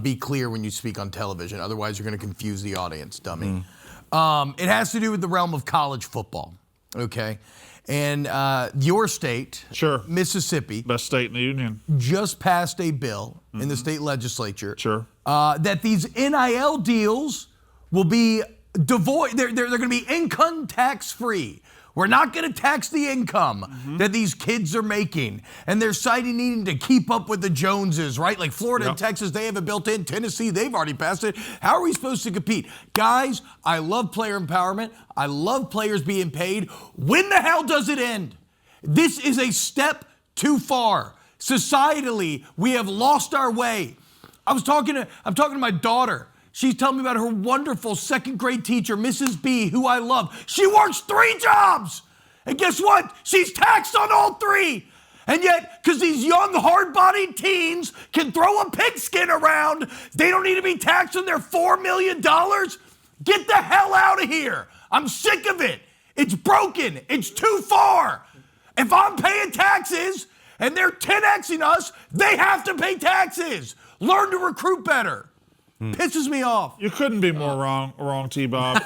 Be clear when you speak on television, otherwise you're going to confuse the audience, dummy. It has to do with the realm of college football, okay? And your state, sure, Mississippi, best state in the union, just passed a bill in the state legislature, sure, that these NIL deals will be devoid. They're going to be income tax free. We're not going to tax the income that these kids are making. And they're citing needing to keep up with the Joneses, right? Like Florida and Texas, they have it built in. Tennessee, they've already passed it. How are we supposed to compete? Guys, I love player empowerment. I love players being paid. When the hell does it end? This is a step too far. Societally, we have lost our way. I'm talking to my daughter. She's telling me about her wonderful second grade teacher, Mrs. B, who I love. She works 3 jobs. And guess what? She's taxed on all 3. And yet, because these young, hard-bodied teens can throw a pigskin around, they don't need to be taxed on their $4 million? Get the hell out of here. I'm sick of it. It's broken. It's too far. If I'm paying taxes and they're 10Xing us, they have to pay taxes. Learn to recruit better. Pisses me off. You couldn't be more wrong, T-Bob.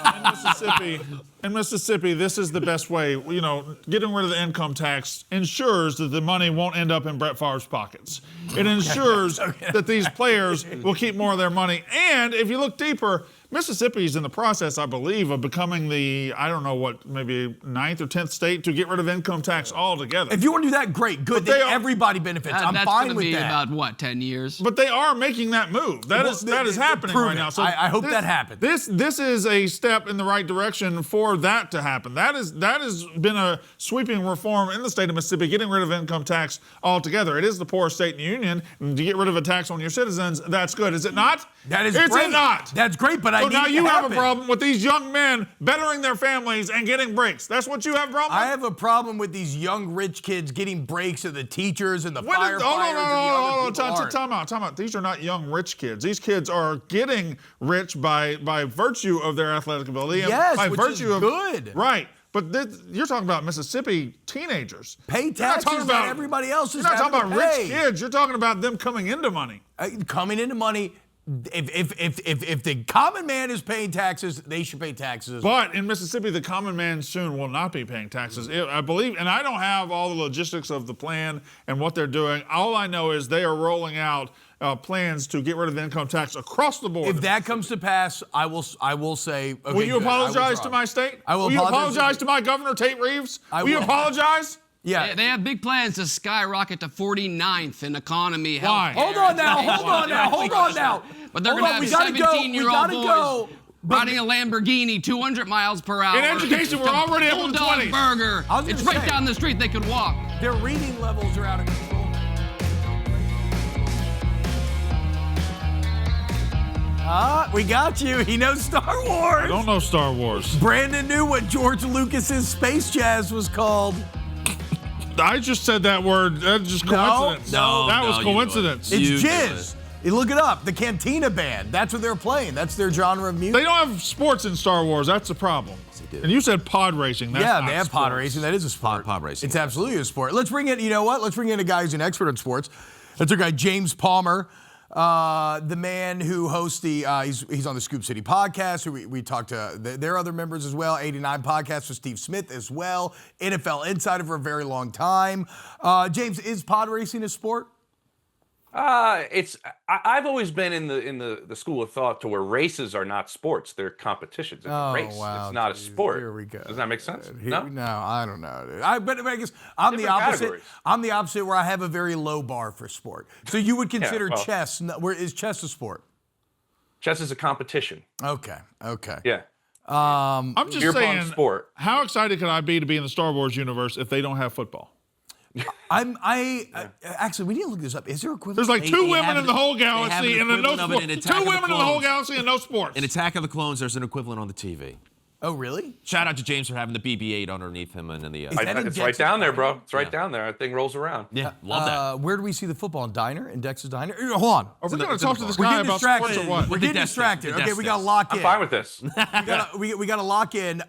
In Mississippi, this is the best way. You know, getting rid of the income tax ensures that the money won't end up in Brett Favre's pockets. It ensures that these players will keep more of their money. And if you look deeper, Mississippi's in the process, I believe, of becoming the, I don't know what, maybe 9th or 10th state to get rid of income tax altogether. If you want to do that, great, good. Then everybody benefits. I'm fine with that. That's about, what, 10 years? But they are making that move. That is happening right now. So I hope that happens. This is a step in the right direction for that to happen. That has been a sweeping reform in the state of Mississippi, getting rid of income tax altogether. It is the poorest state in the union. And to get rid of a tax on your citizens, that's good. Is it not? That is great. Is it not? That's great, but so now you have a problem with these young men bettering their families and getting breaks. That's what you have a problem with? I have a problem with these young rich kids getting breaks and the teachers and the firefighters and the other people. Time out. These are not young rich kids. These kids are getting rich by virtue of their athletic ability. Yes, by which virtue is of, good. Right. But you're talking about Mississippi teenagers. Pay taxes that everybody else is You're not talking about pay. rich kids. You're talking about them coming into money. Coming into money. if the common man is paying taxes, they should pay taxes. But in Mississippi, the common man soon will not be paying taxes. I believe, and I don't have all the logistics of the plan and what they're doing. All I know is they are rolling out plans to get rid of the income tax across the board. If that comes to pass, I will say. Okay, will you apologize to my state? I will. Will you apologize to my governor, Tate Reeves? Will you apologize? Yeah. They have big plans to skyrocket to 49th in economy. Why? Hold on now. But they're going to have 17-year-old boys go. riding a Lamborghini 200 miles per hour. In education, we're already up in the 20s. Burger. It's right down the street. They could walk. Their reading levels are out of control. We got you. He knows Star Wars. I don't know Star Wars. Brandon knew what George Lucas's Space Jazz was called. I just said that word. That's just coincidence. That was coincidence. It's jizz. You look it up. The Cantina Band. That's what they're playing. That's their genre of music. They don't have sports in Star Wars. That's the problem. And you said pod racing. That's not they have sports. pod racing. That is a sport. Pod racing. It's absolutely a sport. Let's bring in, you know what? Let's bring in a guy who's an expert in sports. That's our guy, James Palmer. The man who hosts he's on the Scoop City podcast, who we talked to their other members as well, 89 podcast with Steve Smith as well, NFL insider for a very long time. James, is pod racing a sport? I've always been in the school of thought to where races are not sports; they're competitions. It's a race. Wow, it's not a sport. Here we go. Does that make sense? No, I don't know. But I guess I'm the Different opposite. categories. I'm the opposite, where I have a very low bar for sport. So you would consider chess? Where is chess a sport? Chess is a competition. Okay. Yeah. I'm just Beer pong saying, sport. how excited could I be to be in the Star Wars universe if they don't have football? Actually, we need to look this up. Is there equivalent? There's like two women in the whole they have galaxy an and no equivalent of it sports. in Attack Two of the women in the whole Clones. galaxy and no sports. In Attack of the Clones, there's an equivalent on the TV. Oh, really? Shout out to James for having the BB-8 underneath him and in the. that in It's right Dex's down there, bro. Diner? It's right down there. That thing rolls around. Yeah, love that. Where do we see the football? In Diner? In Dex's Diner? Hold on. Are we going to it's in talk the to this We're guy getting about sports distracted. or what? We're The getting desk distracted. desk, the Okay, desk we got to desk. lock in. I'm fine with this. We got to lock in.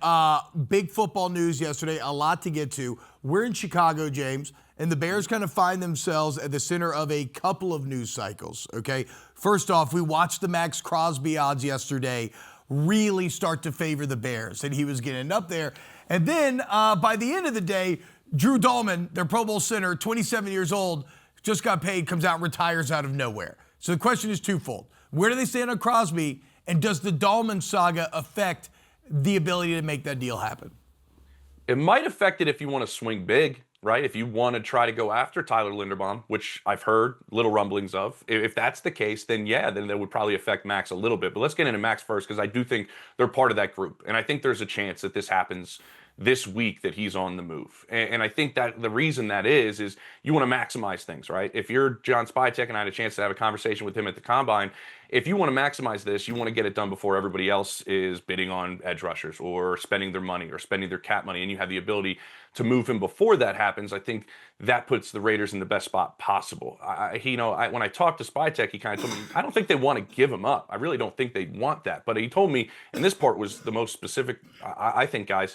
Big football news yesterday. A lot to get to. We're in Chicago, James, and the Bears kind of find themselves at the center of a couple of news cycles. Okay. First off, we watched the Maxx Crosby odds yesterday really start to favor the Bears, and he was getting up there. And then by the end of the day, Drew Dahlman, their Pro Bowl center, 27 years old, just got paid, comes out, retires out of nowhere. So the question is twofold. Where do they stand on Crosby, and does the Dahlman saga affect the ability to make that deal happen? It might affect it if you want to swing big, right? If you want to try to go after Tyler Linderbaum, which I've heard little rumblings of. If that's the case, then that would probably affect Max a little bit. But let's get into Max first, because I do think they're part of that group. And I think there's a chance that this happens this week, that he's on the move. And I think that the reason that is you want to maximize things, right? If you're John Spytek, and I had a chance to have a conversation with him at the Combine, if you want to maximize this, you want to get it done before everybody else is bidding on edge rushers or spending their money or spending their cap money, and you have the ability to move him before that happens. I think that puts the Raiders in the best spot possible. When I talked to Spytek, he kind of told me, I don't think they want to give him up. I really don't think they want that. But he told me, and this part was the most specific, I think, guys,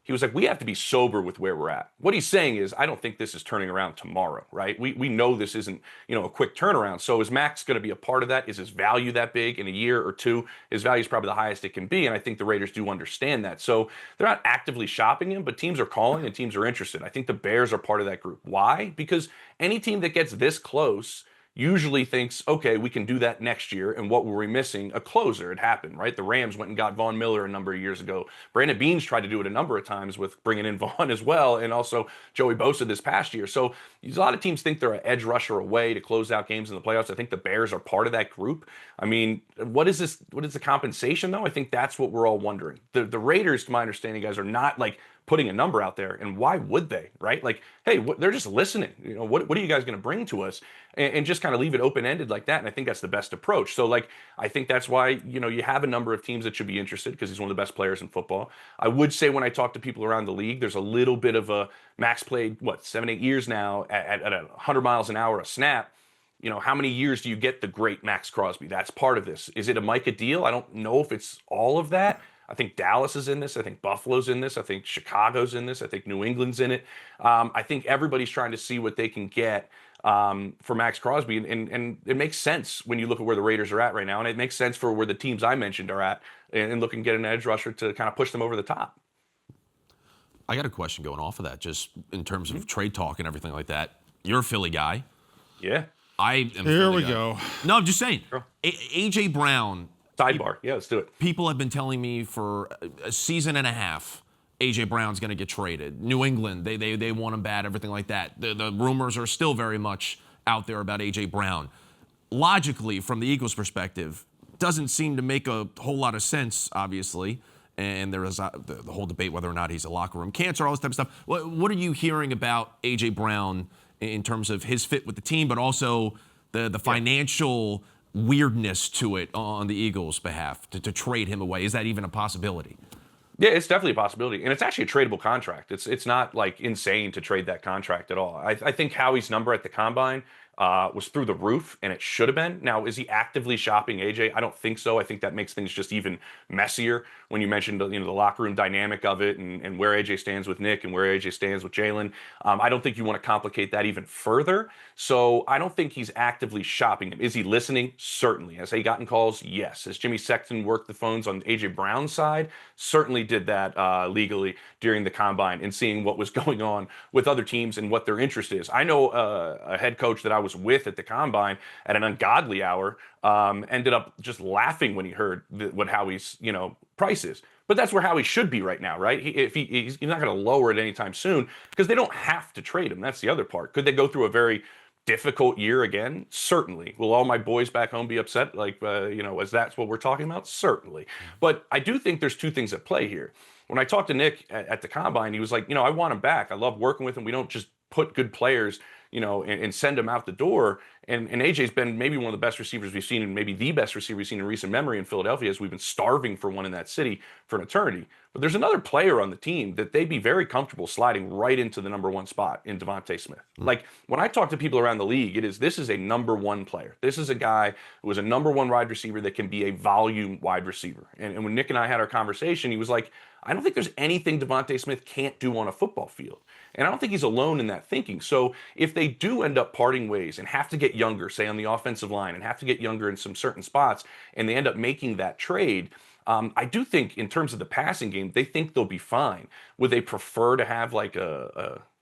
he was like, we have to be sober with where we're at. What he's saying is, I don't think this is turning around tomorrow, right? We know this isn't, a quick turnaround. So is Max going to be a part of that? Is his value that big in a year or two? His value is probably the highest it can be, and I think the Raiders do understand that. So they're not actively shopping him, but teams are calling and teams are interested. I think the Bears are part of that group. Why? Because any team that gets this close usually thinks, okay, we can do that next year. And what were we missing? A closer. It happened, right? The Rams went and got Von Miller a number of years ago. Brandon Beans tried to do it a number of times with bringing in Von as well, and also Joey Bosa this past year. So a lot of teams think they're an edge rusher away to close out games in the playoffs. I think the Bears are part of that group. I mean, what is this? What is the compensation, though? I think that's what we're all wondering. The Raiders, to my understanding, guys, are not like putting a number out there, and why would they, right? Like, hey, they're just listening. What are you guys going to bring to us? And just kind of leave it open-ended like that, and I think that's the best approach. So, I think that's why, you have a number of teams that should be interested, because he's one of the best players in football. I would say when I talk to people around the league, there's a little bit of a, Max played, 7-8 years now at 100 miles an hour a snap. How many years do you get the great Maxx Crosby? That's part of this. Is it a Micah deal? I don't know if it's all of that. I think Dallas is in this. I think Buffalo's in this. I think Chicago's in this. I think New England's in it. I think everybody's trying to see what they can get for Maxx Crosby, and it makes sense when you look at where the Raiders are at right now, and it makes sense for where the teams I mentioned are at, and looking to get an edge rusher to kind of push them over the top. I got a question going off of that, just in terms of trade talk and everything like that. You're a Philly guy. Yeah. I am. Here Philly we guy. go. No, I'm just saying. Sure. AJ Brown. Sidebar. Yeah, let's do it. People have been telling me for a season and a half, AJ Brown's going to get traded. New England, they want him bad, everything like that. The rumors are still very much out there about AJ Brown. Logically, from the Eagles' perspective, doesn't seem to make a whole lot of sense, obviously. And there is the whole debate whether or not he's a locker room cancer, all this type of stuff. What are you hearing about AJ Brown in terms of his fit with the team, but also the financial weirdness to it on the Eagles' behalf to trade him away? Is that even a possibility? Yeah, it's definitely a possibility, and it's actually a tradable contract. It's not like insane to trade that contract at all. I think Howie's number at the combine was through the roof, and it should have been. Now, is he actively shopping AJ? I don't think so. I think that makes things just even messier when you mentioned the locker room dynamic of it and where AJ stands with Nick and where AJ stands with Jalen. I don't think you want to complicate that even further. So I don't think he's actively shopping him. Is he listening? Certainly. Has he gotten calls? Yes. Has Jimmy Sexton worked the phones on AJ Brown's side? Certainly did that legally during the combine and seeing what was going on with other teams and what their interest is. I know a head coach that I was with at the combine at an ungodly hour ended up just laughing when he heard what Howie's price is. But that's where Howie should be right now, right? He's not going to lower it anytime soon because they don't have to trade him. That's the other part. Could they go through a very difficult year again? Certainly. Will all my boys back home be upset, as that's what we're talking about? Certainly. But I do think there's two things at play here. When I talked to Nick at the combine, he was like, I want him back. I love working with him. We don't just put good players, and send them out the door. And AJ's been maybe one of the best receivers we've seen, and maybe the best receiver we've seen in recent memory in Philadelphia, as we've been starving for one in that city for an eternity. But there's another player on the team that they'd be very comfortable sliding right into the number one spot in Devontae Smith. Like, when I talk to people around the league, this is a number one player. This is a guy who is a number one wide receiver that can be a volume wide receiver. And when Nick and I had our conversation, he was like, I don't think there's anything Devontae Smith can't do on a football field. And I don't think he's alone in that thinking. So if they do end up parting ways and have to get younger, say on the offensive line, and have to get younger in some certain spots, and they end up making that trade, I do think in terms of the passing game, they think they'll be fine. Would they prefer to have like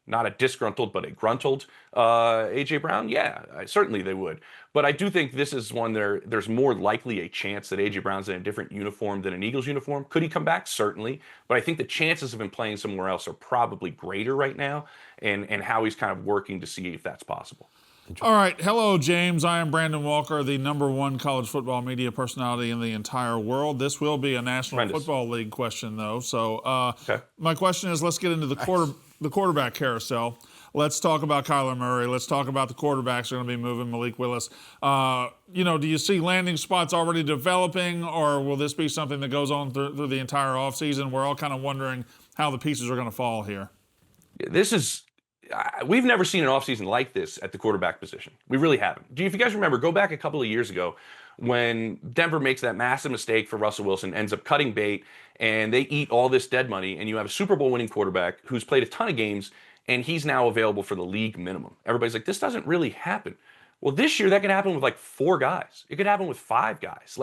not a disgruntled, but a gruntled AJ Brown? Yeah, certainly they would. But I do think this is one there's more likely a chance that AJ Brown's in a different uniform than an Eagles uniform. Could he come back? Certainly. But I think the chances of him playing somewhere else are probably greater right now, and how he's kind of working to see if that's possible. All right. Hello, James. I am Brandon Walker, the #1 college football media personality in the entire world. This will be a National Football League question, though. So okay. My question is, let's get into the quarterback carousel. Let's talk about Kyler Murray. Let's talk about the quarterbacks who are going to be moving, Malik Willis. Do you see landing spots already developing, or will this be something that goes on through the entire offseason? We're all kind of wondering how the pieces are going to fall here. We've never seen an offseason like this at the quarterback position. We really haven't. If you guys remember, go back a couple of years ago when Denver makes that massive mistake for Russell Wilson, ends up cutting bait, and they eat all this dead money, and you have a Super Bowl winning quarterback who's played a ton of games, and he's now available for the league minimum. Everybody's like, this doesn't really happen. Well, this year that could happen with like 4 guys. It could happen with 5 guys.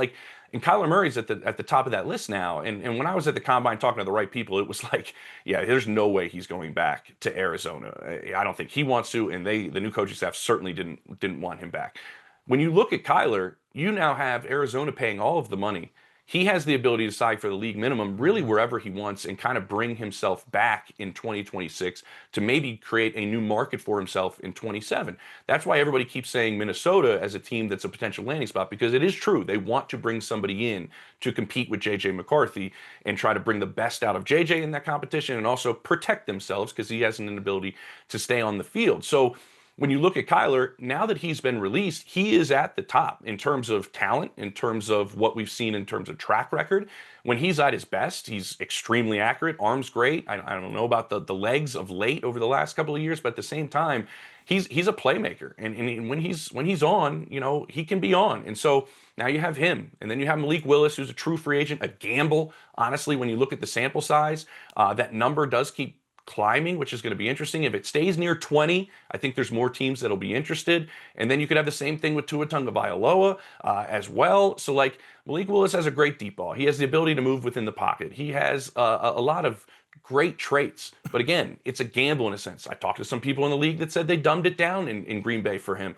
And Kyler Murray's at the top of that list now. And when I was at the combine talking to the right people, it was like, yeah, there's no way he's going back to Arizona. I don't think he wants to, and the new coaching staff certainly didn't want him back. When you look at Kyler, you now have Arizona paying all of the money. He has the ability to decide for the league minimum really wherever he wants and kind of bring himself back in 2026 to maybe create a new market for himself in 27. That's why everybody keeps saying Minnesota as a team that's a potential landing spot, because it is true. They want to bring somebody in to compete with J.J. McCarthy and try to bring the best out of J.J. in that competition and also protect themselves because he has an inability to stay on the field. So when you look at Kyler, now that he's been released, he is at the top in terms of talent, in terms of what we've seen in terms of track record. When he's at his best, he's extremely accurate, arm's great. I don't know about the legs of late over the last couple of years, but at the same time, he's a playmaker. And when he's on, he can be on. And so now you have him. And then you have Malik Willis, who's a true free agent, a gamble. Honestly, when you look at the sample size, that number does keep climbing, which is going to be interesting. If it stays near 20, I think there's more teams that'll be interested. And then you could have the same thing with Tua Tagovailoa as well. So like Malik Willis has a great deep ball. He has the ability to move within the pocket. He has a lot of great traits. But again, it's a gamble in a sense. I talked to some people in the league that said they dumbed it down in Green Bay for him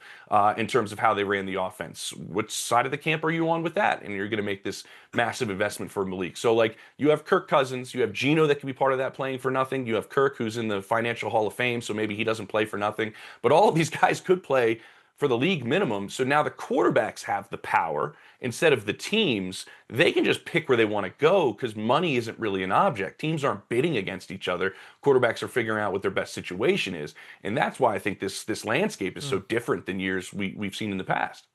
in terms of how they ran the offense. Which side of the camp are you on with that? And you're going to make this massive investment for Malik. So like you have Kirk Cousins, you have Geno that could be part of that playing for nothing. You have Kirk who's in the Financial Hall of Fame, so maybe he doesn't play for nothing. But all of these guys could play for the league minimum. So now the quarterbacks have the power instead of the teams. They can just pick where they want to go because money isn't really an object. Teams aren't bidding against each other. Quarterbacks are figuring out what their best situation is. And that's why I think this landscape is so different than years we've seen in the past.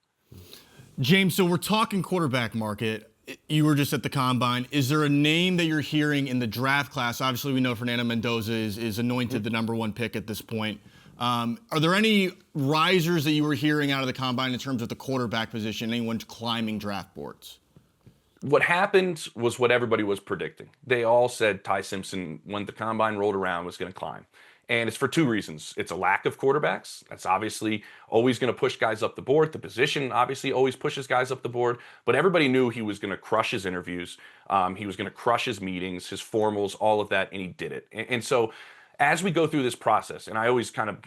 James, so we're talking quarterback market. You were just at the Combine. Is there a name that you're hearing in the draft class? Obviously, we know Fernando Mendoza is anointed the number one pick at this point. Are there any risers that you were hearing out of the Combine in terms of the quarterback position, anyone climbing draft boards? What happened was what everybody was predicting. They all said Ty Simpson, when the Combine rolled around, was going to climb. And it's for two reasons. It's a lack of quarterbacks. That's obviously always going to push guys up the board. The position obviously always pushes guys up the board. But everybody knew he was going to crush his interviews. He was going to crush his meetings, his formals, all of that, and he did it. And so as we go through this process, and I always kind of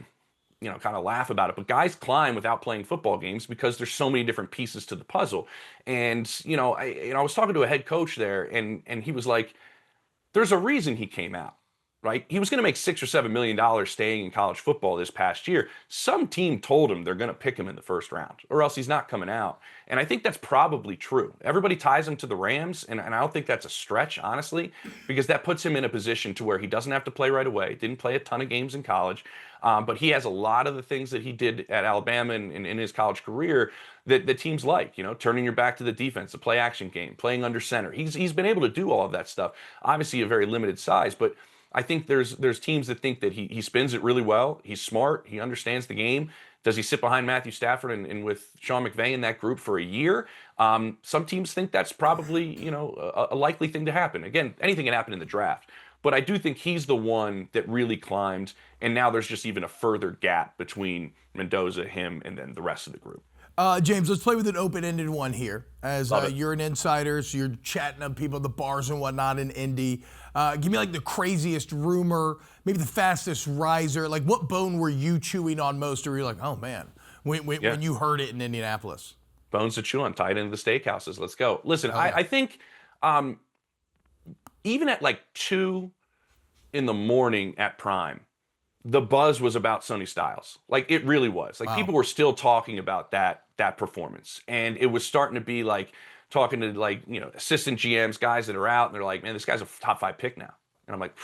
laugh about it, but guys climb without playing football games because there's so many different pieces to the puzzle. And, I was talking to a head coach there, and he was like, there's a reason he came out. Right? He was going to make $6 or $7 million staying in college football this past year. Some team told him they're going to pick him in the first round or else he's not coming out. And I think that's probably true. Everybody ties him to the Rams, and I don't think that's a stretch, honestly, because that puts him in a position to where he doesn't have to play right away. Didn't play a ton of games in college, but he has a lot of the things that he did at Alabama and in his college career that the teams like, turning your back to the defense, the play action game, playing under center. He's been able to do all of that stuff. Obviously a very limited size, but I think there's teams that think that he spins it really well. He's smart. He understands the game. Does he sit behind Matthew Stafford and with Sean McVay in that group for a year? Some teams think that's probably, a likely thing to happen. Again, anything can happen in the draft. But I do think he's the one that really climbed, and now there's just even a further gap between Mendoza, him, and then the rest of the group. James, let's play with an open-ended one here. As you're an insider, so you're chatting up people at the bars and whatnot in Indy. Give me like the craziest rumor, maybe the fastest riser. Like what bone were you chewing on most, or you're like, oh man, when you heard it in Indianapolis? Bones to chew on, tied into the steakhouses. Let's go. Listen, I think even at like 2 in the morning at Prime, the buzz was about Sonny Styles. Like it really was. Like people were still talking about that performance. And it was starting to be like talking to assistant GMs, guys that are out, and they're like, man, this guy's a top 5 pick now. And I'm like,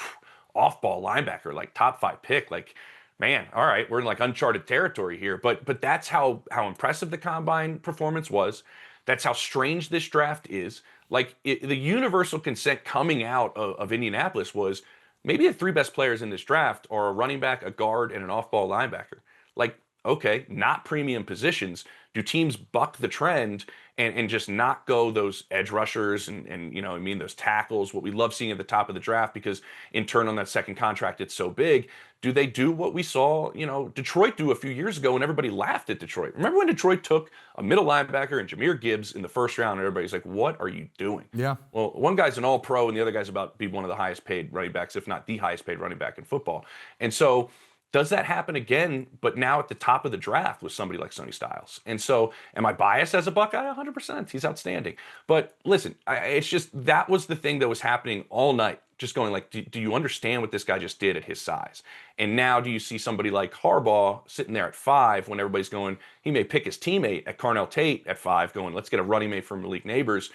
off-ball linebacker, like top 5 pick. Like, man, all right, we're in like uncharted territory here. But that's how impressive the Combine performance was. That's how strange this draft is. Like the universal consent coming out of Indianapolis was maybe the 3 best players in this draft are a running back, a guard, and an off-ball linebacker. Like, okay, not premium positions. Do teams buck the trend and just not go those edge rushers and those tackles, what we love seeing at the top of the draft, because in turn on that second contract, it's so big. Do they do what we saw, Detroit do a few years ago when everybody laughed at Detroit? Remember when Detroit took a middle linebacker and Jahmyr Gibbs in the first round and everybody's like, what are you doing? Yeah. Well, one guy's an all-pro and the other guy's about to be one of the highest paid running backs, if not the highest paid running back in football. And so does that happen again, but now at the top of the draft with somebody like Sonny Styles? And so am I biased as a Buckeye? 100%. He's outstanding. But listen, it's just that was the thing that was happening all night, just going like, do you understand what this guy just did at his size? And now do you see somebody like Harbaugh sitting there at 5 when everybody's going, he may pick his teammate at Carnell Tate at 5 going, let's get a running mate from Malik Neighbors.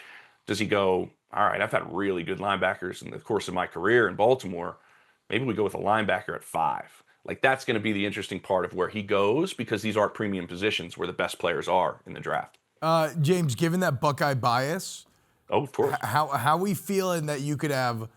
Does he go, all right, I've had really good linebackers in the course of my career in Baltimore. Maybe we go with a linebacker at 5. Like that's going to be the interesting part of where he goes, because these aren't premium positions where the best players are in the draft. James, given that Buckeye bias, of course, how we feeling that you could have?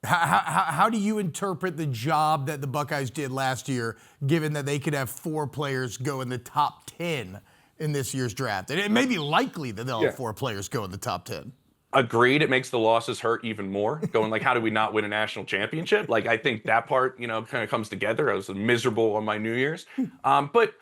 How do you interpret the job that the Buckeyes did last year, given that they could have 4 players go in the top 10 in this year's draft? And it may be likely that they'll have 4 players go in the top 10. Agreed. It makes the losses hurt even more. Going like, how do we not win a national championship? Like, I think that part, kind of comes together. I was miserable on my New Year's, but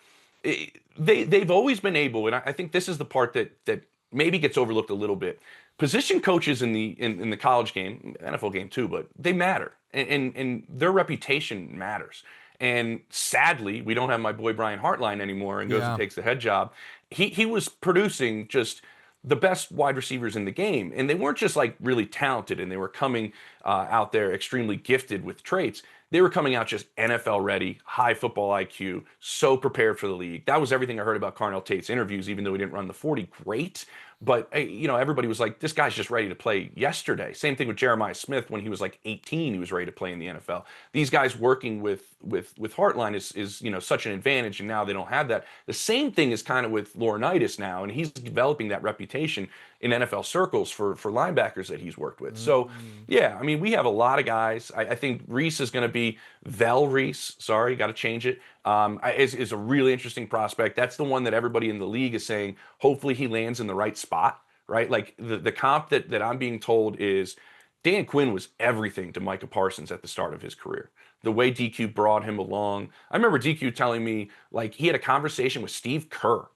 they've always been able, and I think this is the part that maybe gets overlooked a little bit. Position coaches in the college game, NFL game too, but they matter, and their reputation matters. And sadly, we don't have my boy Brian Hartline anymore, and goes and takes the head job. He was producing just the best wide receivers in the game, and they weren't just like really talented, and they were coming out there extremely gifted with traits. They were coming out just NFL ready, high football IQ, so prepared for the league. That was everything I heard about Carnell Tate's interviews, even though he didn't run the 40 great. But everybody was like, this guy's just ready to play yesterday. Same thing with Jeremiah Smith when he was like 18, he was ready to play in the NFL. These guys working with Hartline is such an advantage, and now they don't have that. The same thing is kind of with Laurinaitis now, and he's developing that reputation in NFL circles for linebackers that he's worked with. So, yeah, I mean, we have a lot of guys. I think Reese is going to be Vel Reese. Sorry, got to change it. Is a really interesting prospect. That's the one that everybody in the league is saying, hopefully he lands in the right spot, right? Like the comp that I'm being told is Dan Quinn was everything to Micah Parsons at the start of his career. The way DQ brought him along. I remember DQ telling me, like, he had a conversation with Steve Kerr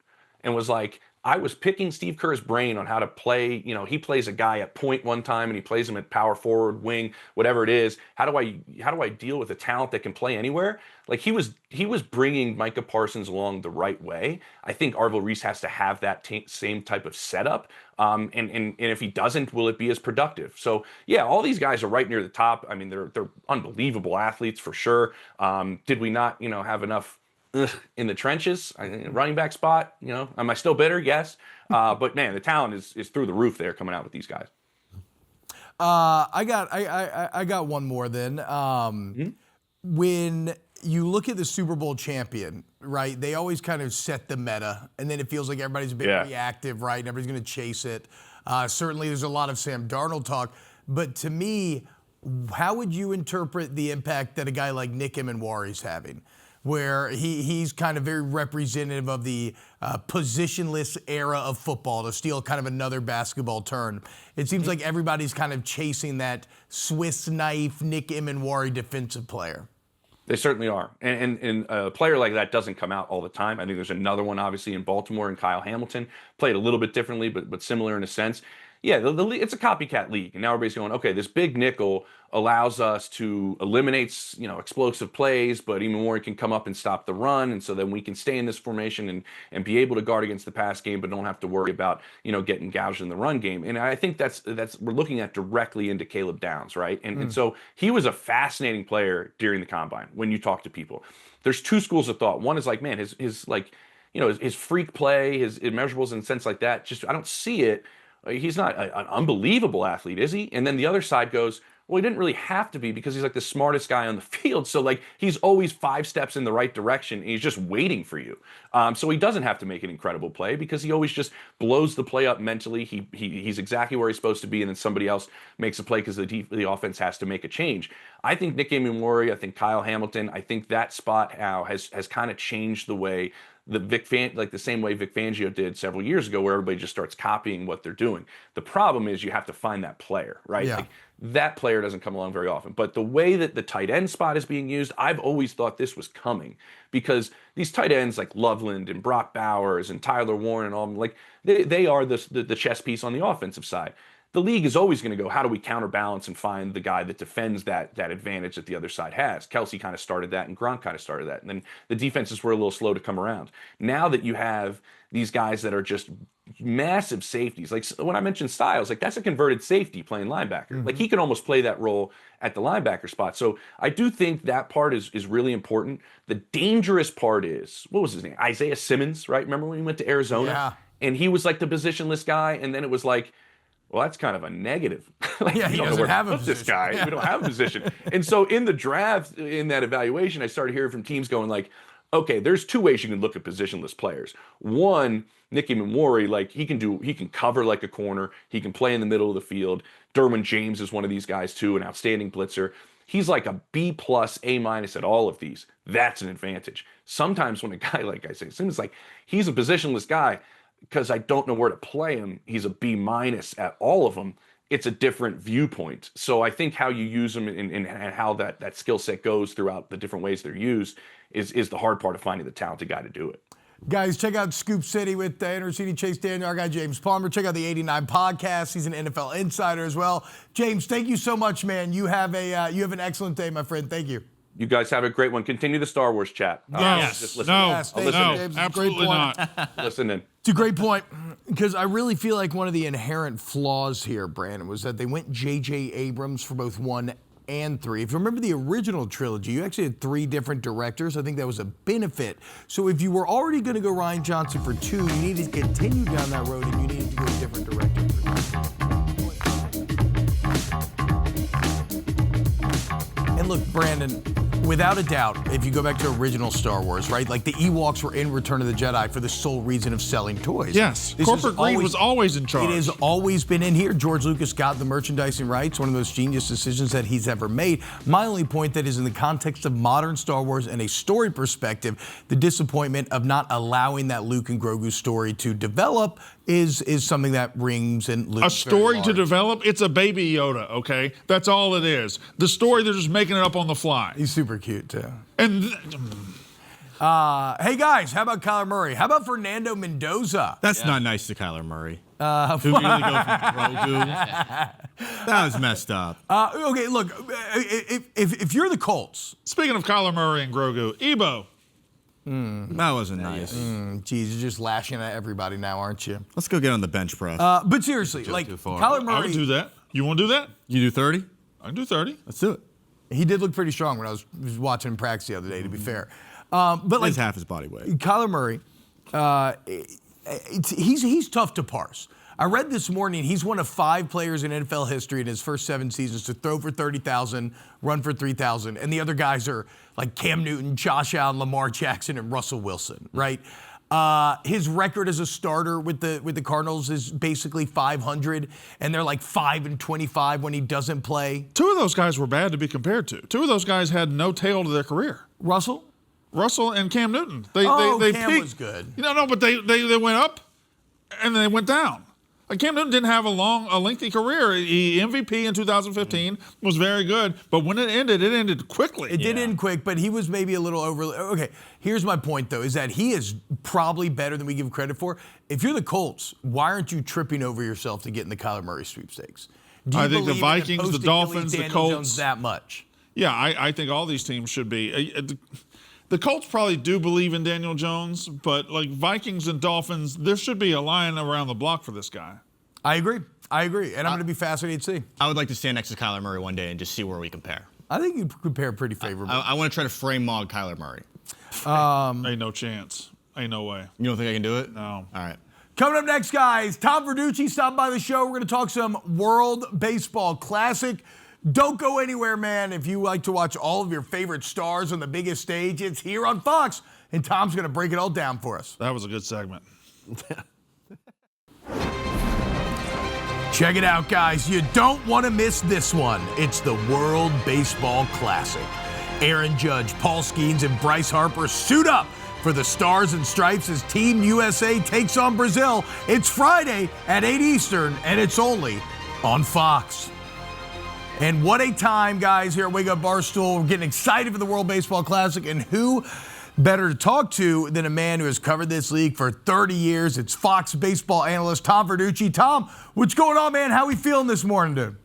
and was like, I was picking Steve Kerr's brain on how to play. He plays a guy at point one time and he plays him at power forward, wing, whatever it is. How do I deal with a talent that can play anywhere? Like he was bringing Micah Parsons along the right way. I think Arvil Reese has to have that same type of setup. And if he doesn't, will it be as productive? So yeah, all these guys are right near the top. I mean, they're unbelievable athletes for sure. Did we not, have enough in the trenches, running back spot? Am I still bitter? Yes. But man, the talent is through the roof there coming out with these guys. I got one more then. When you look at the Super Bowl champion, right, they always kind of set the meta, and then it feels like everybody's a bit reactive, right, and everybody's going to chase it. Certainly there's a lot of Sam Darnold talk, but to me, how would you interpret the impact that a guy like Nick Emenwari's having, where he's kind of very representative of the positionless era of football, to steal kind of another basketball term? It seems like everybody's kind of chasing that Swiss knife Nick Emenwari defensive player. They certainly are. And a player like that doesn't come out all the time. I think there's another one, obviously, in Baltimore, and Kyle Hamilton. Played a little bit differently, but similar in a sense. Yeah, it's a copycat league. And now everybody's going, okay, this big nickel allows us to eliminate, explosive plays, but even more, it can come up and stop the run. And so then we can stay in this formation and be able to guard against the pass game, but don't have to worry about, getting gouged in the run game. And I think that's we're looking at directly into Caleb Downs, right? And so he was a fascinating player during the combine when you talk to people. There's two schools of thought. One is like, man, his freak play, his immeasurables in a sense like that, just I don't see it. He's not an unbelievable athlete, is he? And then the other side goes, well, he didn't really have to be because he's like the smartest guy on the field. So like he's always 5 steps in the right direction and he's just waiting for you. So he doesn't have to make an incredible play because he always just blows the play up mentally. He's exactly where he's supposed to be, and then somebody else makes a play because the offense has to make a change. I think Nick Emenwari, I think Kyle Hamilton, I think that spot now has kind of changed the way the same way Vic Fangio did several years ago, where everybody just starts copying what they're doing. The problem is you have to find that player, right? Yeah. Like, that player doesn't come along very often. But the way that the tight end spot is being used, I've always thought this was coming, because these tight ends like Loveland and Brock Bowers and Tyler Warren and all them, like they are the chess piece on the offensive side. The league is always going to go, how do we counterbalance and find the guy that defends that advantage that the other side has? Kelsey kind of started that, and Gronk kind of started that. And then the defenses were a little slow to come around. Now that you have these guys that are just massive safeties, like when I mentioned Styles, like that's a converted safety playing linebacker. Like he can almost play that role at the linebacker spot. So I do think that part is really important. The dangerous part is, what was his name? Isaiah Simmons, right? Remember when he went to Arizona? Yeah. And he was like the positionless guy, and then it was like, well, that's kind of a negative. Like, Yeah, he doesn't have a put this position. guy. Yeah. We don't have a position. And so in the draft, in that evaluation, I started hearing from teams going like, okay, there's 2 ways you can look at positionless players. One, Nick Emenwari, like he can cover like a corner. He can play in the middle of the field. Derwin James is one of these guys too, an outstanding blitzer. He's like a B+, A- at all of these. That's an advantage. Sometimes when a guy like I say, seems like he's a positionless guy, because I don't know where to play him, he's a B- at all of them. It's a different viewpoint. So I think how you use them and how that skill set goes throughout the different ways they're used is the hard part of finding the talented guy to do it. Guys, check out Scoop City with City Chase Daniel, our guy James Palmer. Check out the 89 podcast. He's an NFL insider as well. James, thank you so much, man. You have an excellent day, my friend. Thank you. You guys have a great one. Continue the Star Wars chat. Just listen. Absolutely not. Listen in. It's a great point, because I really feel like one of the inherent flaws here, Brandon, was that they went J.J. Abrams for both 1 and 3. If you remember the original trilogy, you actually had 3 different directors. I think that was a benefit. So if you were already going to go Rian Johnson for 2, you needed to continue down that road, and you needed to go a different director for 2. And look, Brandon, without a doubt, if you go back to original Star Wars, right? Like the Ewoks were in Return of the Jedi for the sole reason of selling toys. Yes, corporate greed was always in charge. It has always been in here. George Lucas got the merchandising rights, one of the most genius decisions that he's ever made. My only point that is in the context of modern Star Wars and a story perspective, the disappointment of not allowing that Luke and Grogu story to develop is something that rings and looms. A story to develop? It's a baby Yoda, okay? That's all it is. The story, they're just making it up on the fly. He's super cute, too. And hey, guys, how about Kyler Murray? How about Fernando Mendoza? That's not nice to Kyler Murray. Who really go from Grogu? That was messed up. Okay, look, if you're the Colts. Speaking of Kyler Murray and Grogu, Ebo. That wasn't nice. Geez, you're just lashing at everybody now, aren't you? Let's go get on the bench press. But seriously, like too far. Kyler Murray. I would do that. You want to do that? You do 30? I can do 30. Let's do it. He did look pretty strong when I was watching him practice the other day, to be fair. But like He's half his body weight. Kyler Murray, he's tough to parse. I read this morning he's one of 5 players in NFL history in his first 7 seasons to throw for 30,000, run for 3,000, and the other guys are like Cam Newton, Josh Allen, Lamar Jackson, and Russell Wilson, right? His record as a starter with the Cardinals is basically 500, and they're like 5-25 when he doesn't play. 2 of those guys were bad to be compared to. 2 of those guys had no tail to their career. Russell and Cam Newton. They Cam peaked. was good. But they went up and then they went down. Like Cam Newton didn't have a lengthy career. He MVP in 2015 was very good, but when it ended quickly. It did end quick, but he was maybe a little over. Okay, here's my point though: is that he is probably better than we give credit for. If you're the Colts, why aren't you tripping over yourself to get in the Kyler Murray sweepstakes? Do you I think the believe in Vikings, the Dolphins, the Daniel Colts Jones that much? Yeah, I think all these teams should be. The Colts probably do believe in Daniel Jones, but like Vikings and Dolphins, there should be a line around the block for this guy. I agree, and I'm going to be fascinated to see. I would like to stand next to Kyler Murray one day and just see where we compare. I think you compare pretty favorably. I want to try to frame Mog Kyler Murray. Ain't no chance. Ain't no way. You don't think I can do it? No. All right. Coming up next, guys, Tom Verducci stopped by the show. We're going to talk some World Baseball Classic. Don't go anywhere, man. If you like to watch all of your favorite stars on the biggest stage, it's here on Fox, and Tom's going to break it all down for us. That was a good segment. Check it out, guys. You don't want to miss this one. It's the World Baseball Classic. Aaron Judge, Paul Skeens, and Bryce Harper suit up for the Stars and Stripes as Team USA takes on Brazil. It's Friday at 8 Eastern, and it's only on Fox. And what a time, guys, here at Wake Up Barstool. We're getting excited for the World Baseball Classic, and who better to talk to than a man who has covered this league for 30 years. It's Fox baseball analyst Tom Verducci. Tom, what's going on, man? How we feeling this morning, dude?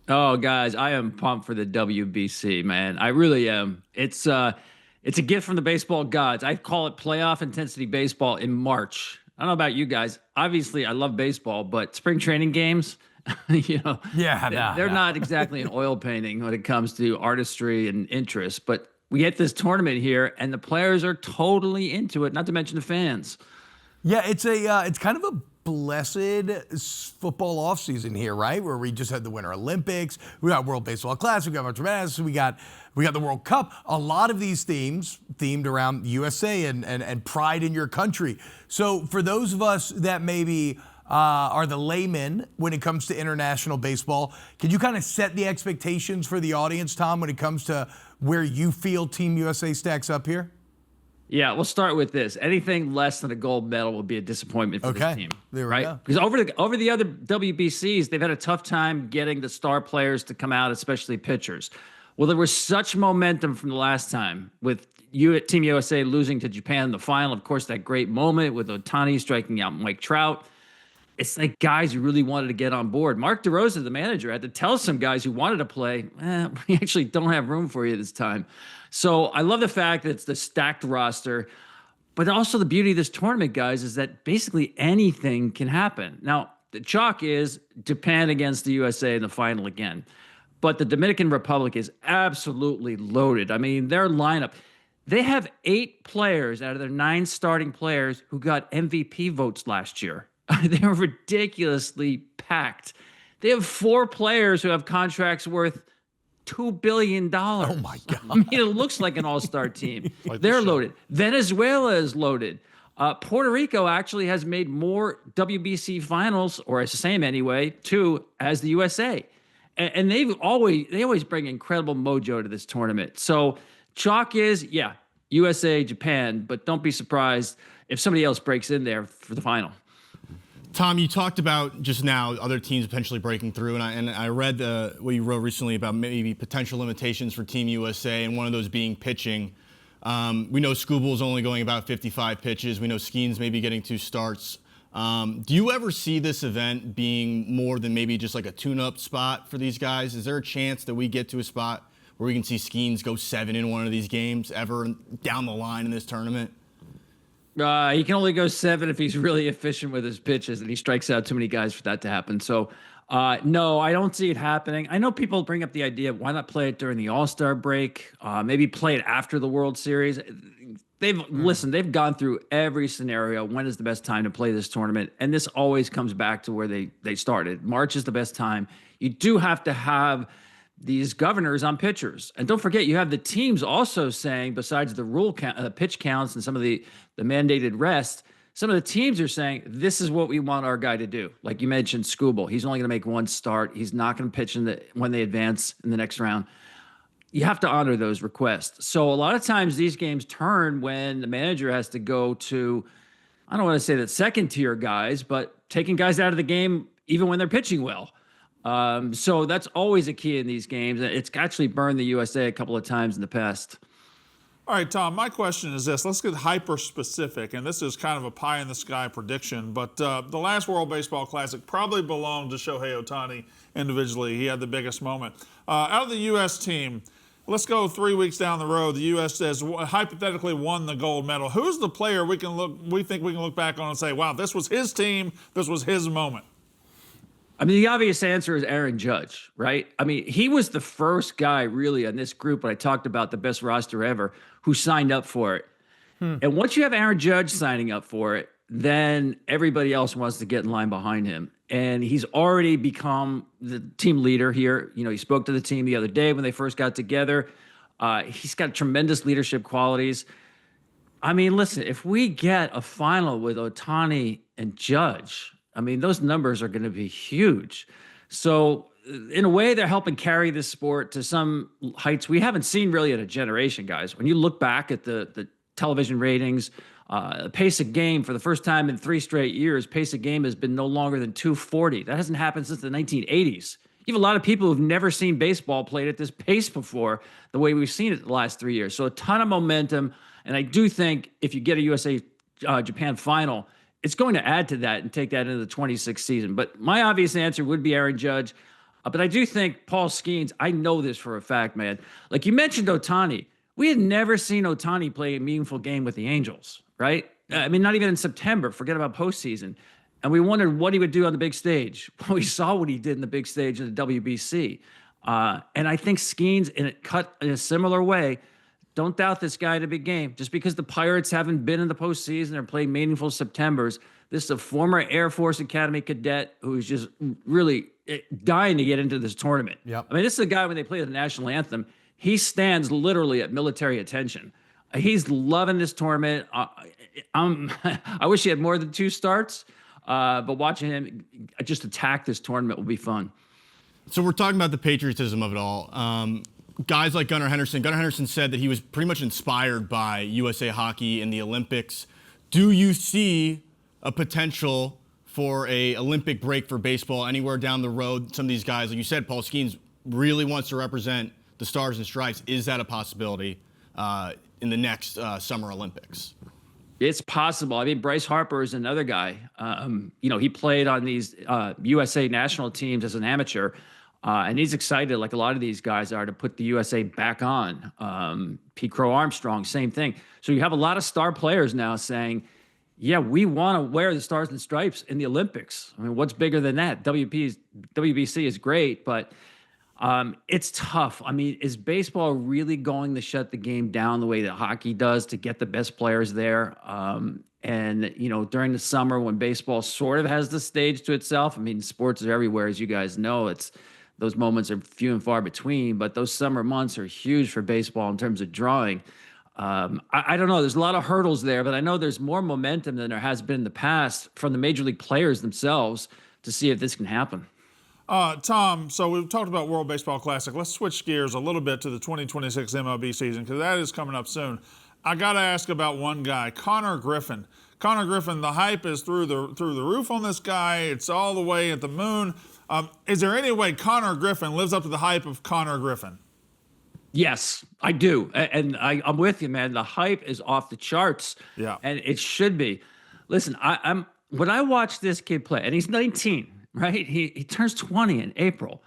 Oh, guys, I am pumped for the WBC, man. I really am. It's a gift from the baseball gods. I call it playoff intensity baseball in March. I don't know about you guys. Obviously, I love baseball, but spring training games, they're not exactly an oil painting when it comes to artistry and interest. But we get this tournament here, and the players are totally into it, not to mention the fans. Yeah, it's kind of a blessed football offseason here, right? Where we just had the Winter Olympics, we got World Baseball Classic, we got March Madness, we got the World Cup. A lot of these themes themed around USA and pride in your country. So for those of us that maybe are the laymen when it comes to international baseball, can you kind of set the expectations for the audience, Tom, when it comes to where you feel Team USA stacks up here? Yeah, we'll start with this. Anything less than a gold medal will be a disappointment for this team. There we right? go. Because over the other WBCs, they've had a tough time getting the star players to come out, especially pitchers. Well, there was such momentum from the last time with Team USA losing to Japan in the final. Of course, that great moment with Ohtani striking out Mike Trout. It's like guys who really wanted to get on board. Mark DeRosa, the manager, had to tell some guys who wanted to play, we actually don't have room for you this time. So I love the fact that it's the stacked roster, but also the beauty of this tournament, guys, is that basically anything can happen. Now, the chalk is Japan against the USA in the final again, but the Dominican Republic is absolutely loaded. I mean, their lineup, they have 8 players out of their 9 starting players who got MVP votes last year. They are ridiculously packed. They have 4 players who have contracts worth $2 billion. Oh, my God. I mean, it looks like an all-star team. They're loaded. Venezuela is loaded. Puerto Rico actually has made more WBC finals, or it's the same anyway, too, as the USA. And they always bring incredible mojo to this tournament. So chalk is, yeah, USA, Japan, but don't be surprised if somebody else breaks in there for the final. Tom, you talked about just now other teams potentially breaking through, and I read what you wrote recently about maybe potential limitations for Team USA, and one of those being pitching. We know Skubal's only going about 55 pitches. We know Skeens maybe getting 2 starts. Do you ever see this event being more than maybe just like a tune-up spot for these guys? Is there a chance that we get to a spot where we can see Skeens go 7 in one of these games ever down the line in this tournament? He can only go 7 if he's really efficient with his pitches, and he strikes out too many guys for that to happen. So, no, I don't see it happening. I know people bring up the idea of why not play it during the All-Star break, maybe play it after the World Series. They've gone through every scenario. When is the best time to play this tournament? And this always comes back to where they started. March is the best time. You do have to have these governors on pitchers. And don't forget, you have the teams also saying, besides the rule pitch counts and some of the mandated rest, some of the teams are saying, this is what we want our guy to do. Like you mentioned, Skubal, he's only going to make 1 start. He's not going to pitch when they advance in the next round. You have to honor those requests. So a lot of times these games turn when the manager has to go to, I don't want to say that second-tier guys, but taking guys out of the game even when they're pitching well. So that's always a key in these games. It's actually burned the USA a couple of times in the past. All right, Tom, my question is this. Let's get hyper-specific, and this is kind of a pie-in-the-sky prediction, but the last World Baseball Classic probably belonged to Shohei Ohtani individually. He had the biggest moment. Out of the U.S. team, let's go 3 weeks down the road. The U.S. has hypothetically won the gold medal. Who's the player we think we can look back on and say, wow, this was his team, this was his moment? I mean, the obvious answer is Aaron Judge, right? I mean, he was the first guy really on this group when I talked about the best roster ever who signed up for it. And once you have Aaron Judge signing up for it, then everybody else wants to get in line behind him. And he's already become the team leader here. You know, he spoke to the team the other day when they first got together. He's got tremendous leadership qualities. I mean, listen, if we get a final with Ohtani and Judge, I mean, those numbers are going to be huge. So in a way, they're helping carry this sport to some heights we haven't seen really in a generation, guys. When you look back at the television ratings, pace of game for the first time in 3 straight years, pace of game has been no longer than 240. That hasn't happened since the 1980s. You have a lot of people who've never seen baseball played at this pace before, the way we've seen it the last 3 years. So a ton of momentum. And I do think if you get a USA-Japan final, it's going to add to that and take that into the 26th season. But my obvious answer would be Aaron Judge. But I do think Paul Skeens, I know this for a fact, man. Like you mentioned Ohtani. We had never seen Ohtani play a meaningful game with the Angels, right? I mean, not even in September. Forget about postseason. And we wondered what he would do on the big stage. Well, we saw what he did in the big stage in the WBC. And I think Skeens, cut in a similar way, don't doubt this guy in a big game. Just because the Pirates haven't been in the postseason or played meaningful Septembers, this is a former Air Force Academy cadet who's just really dying to get into this tournament. Yep. I mean, this is a guy, when they play the national anthem, he stands literally at military attention. He's loving this tournament. I wish he had more than 2 starts, but watching him just attack this tournament will be fun. So we're talking about the patriotism of it all. guys like Gunnar Henderson. Gunnar Henderson said that he was pretty much inspired by USA Hockey in the Olympics. Do you see a potential for a Olympic break for baseball anywhere down the road? Some of these guys, like you said, Paul Skeens really wants to represent the Stars and Stripes. Is that a possibility in the next Summer Olympics? It's possible. I mean, Bryce Harper is another guy. He played on these USA national teams as an amateur, and he's excited, like a lot of these guys are, to put the USA back on. Pete Crow Armstrong, same thing. So you have a lot of star players now saying, yeah, we want to wear the Stars and Stripes in the Olympics. I mean, what's bigger than that? WBC is great, but it's tough. I mean, is baseball really going to shut the game down the way that hockey does to get the best players there? And during the summer when baseball sort of has the stage to itself, I mean, sports are everywhere, as you guys know. Those moments are few and far between, but those summer months are huge for baseball in terms of drawing. I don't know. There's a lot of hurdles there, but I know there's more momentum than there has been in the past from the major league players themselves to see if this can happen. Tom, so we've talked about World Baseball Classic. Let's switch gears a little bit to the 2026 MLB season because that is coming up soon. I got to ask about one guy, Connor Griffin. Connor Griffin, the hype is through the roof on this guy. It's all the way at the moon. Is there any way Connor Griffin lives up to the hype of Connor Griffin? Yes, I do. And I'm with you, man. The hype is off the charts. Yeah. And it should be. Listen, when I watch this kid play, and he's 19, right? He turns 20 in April.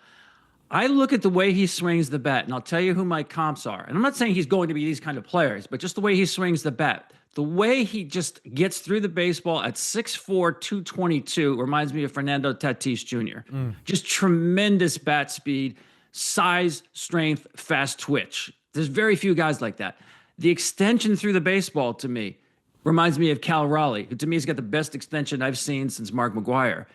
I look at the way he swings the bat, and I'll tell you who my comps are. And I'm not saying he's going to be these kind of players, but just the way he swings the bat. The way he just gets through the baseball at 6'4", 222 reminds me of Fernando Tatis Jr. Just tremendous bat speed, size, strength, fast twitch. There's very few guys like that. The extension through the baseball, to me, reminds me of Cal Raleigh, who to me has got the best extension I've seen since Mark McGwire.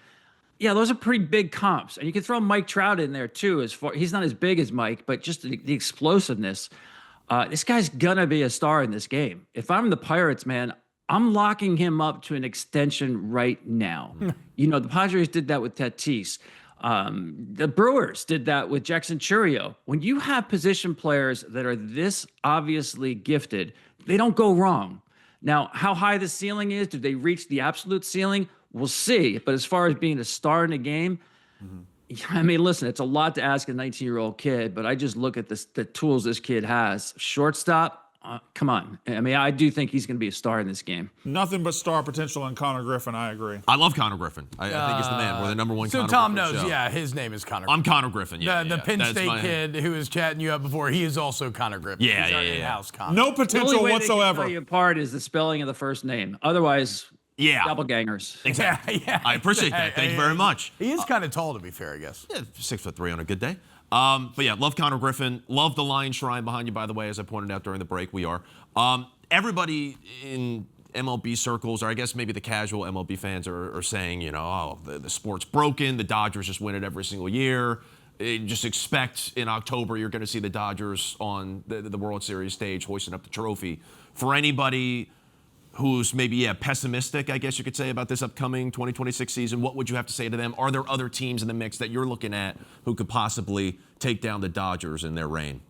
Yeah, those are pretty big comps. And you can throw Mike Trout in there, too. He's not as big as Mike, but just the explosiveness. This guy's going to be a star in this game. If I'm the Pirates, man, I'm locking him up to an extension right now. The Padres did that with Tatis. The Brewers did that with Jackson Chourio. When you have position players that are this obviously gifted, they don't go wrong. Now, how high the ceiling is, do they reach the absolute ceiling? We'll see. But as far as being a star in a game, I mean, listen, it's a lot to ask a 19-year-old kid, but I just look at the tools this kid has. Shortstop, come on. I mean, I do think he's going to be a star in this game. Nothing but star potential in Connor Griffin, I agree. I love Connor Griffin. I think he's the man. We're the number one So Connor Tom Griffin knows, show. yeah, his name is Connor. I'm Connor Griffin, yeah. The Penn That's State kid who was chatting you up before, he is also Connor Griffin. Yeah, He's our yeah. in-house Connor. No The only potential way whatsoever. they can tell you apart is the spelling of the first name. Otherwise, Yeah. doppelgangers. Exactly. Yeah, I appreciate that. Thank you very much. He is kind of tall, to be fair, I guess. Yeah, 6'3" on a good day. But yeah, love Connor Griffin. Love the Lion Shrine behind you, by the way, as I pointed out during the break. We are. Everybody in MLB circles, or I guess maybe the casual MLB fans are saying, the sport's broken. The Dodgers just win it every single year. Just expect in October you're going to see the Dodgers on the World Series stage hoisting up the trophy. For anybody who's maybe, pessimistic, I guess you could say, about this upcoming 2026 season, what would you have to say to them? Are there other teams in the mix that you're looking at who could possibly take down the Dodgers in their reign?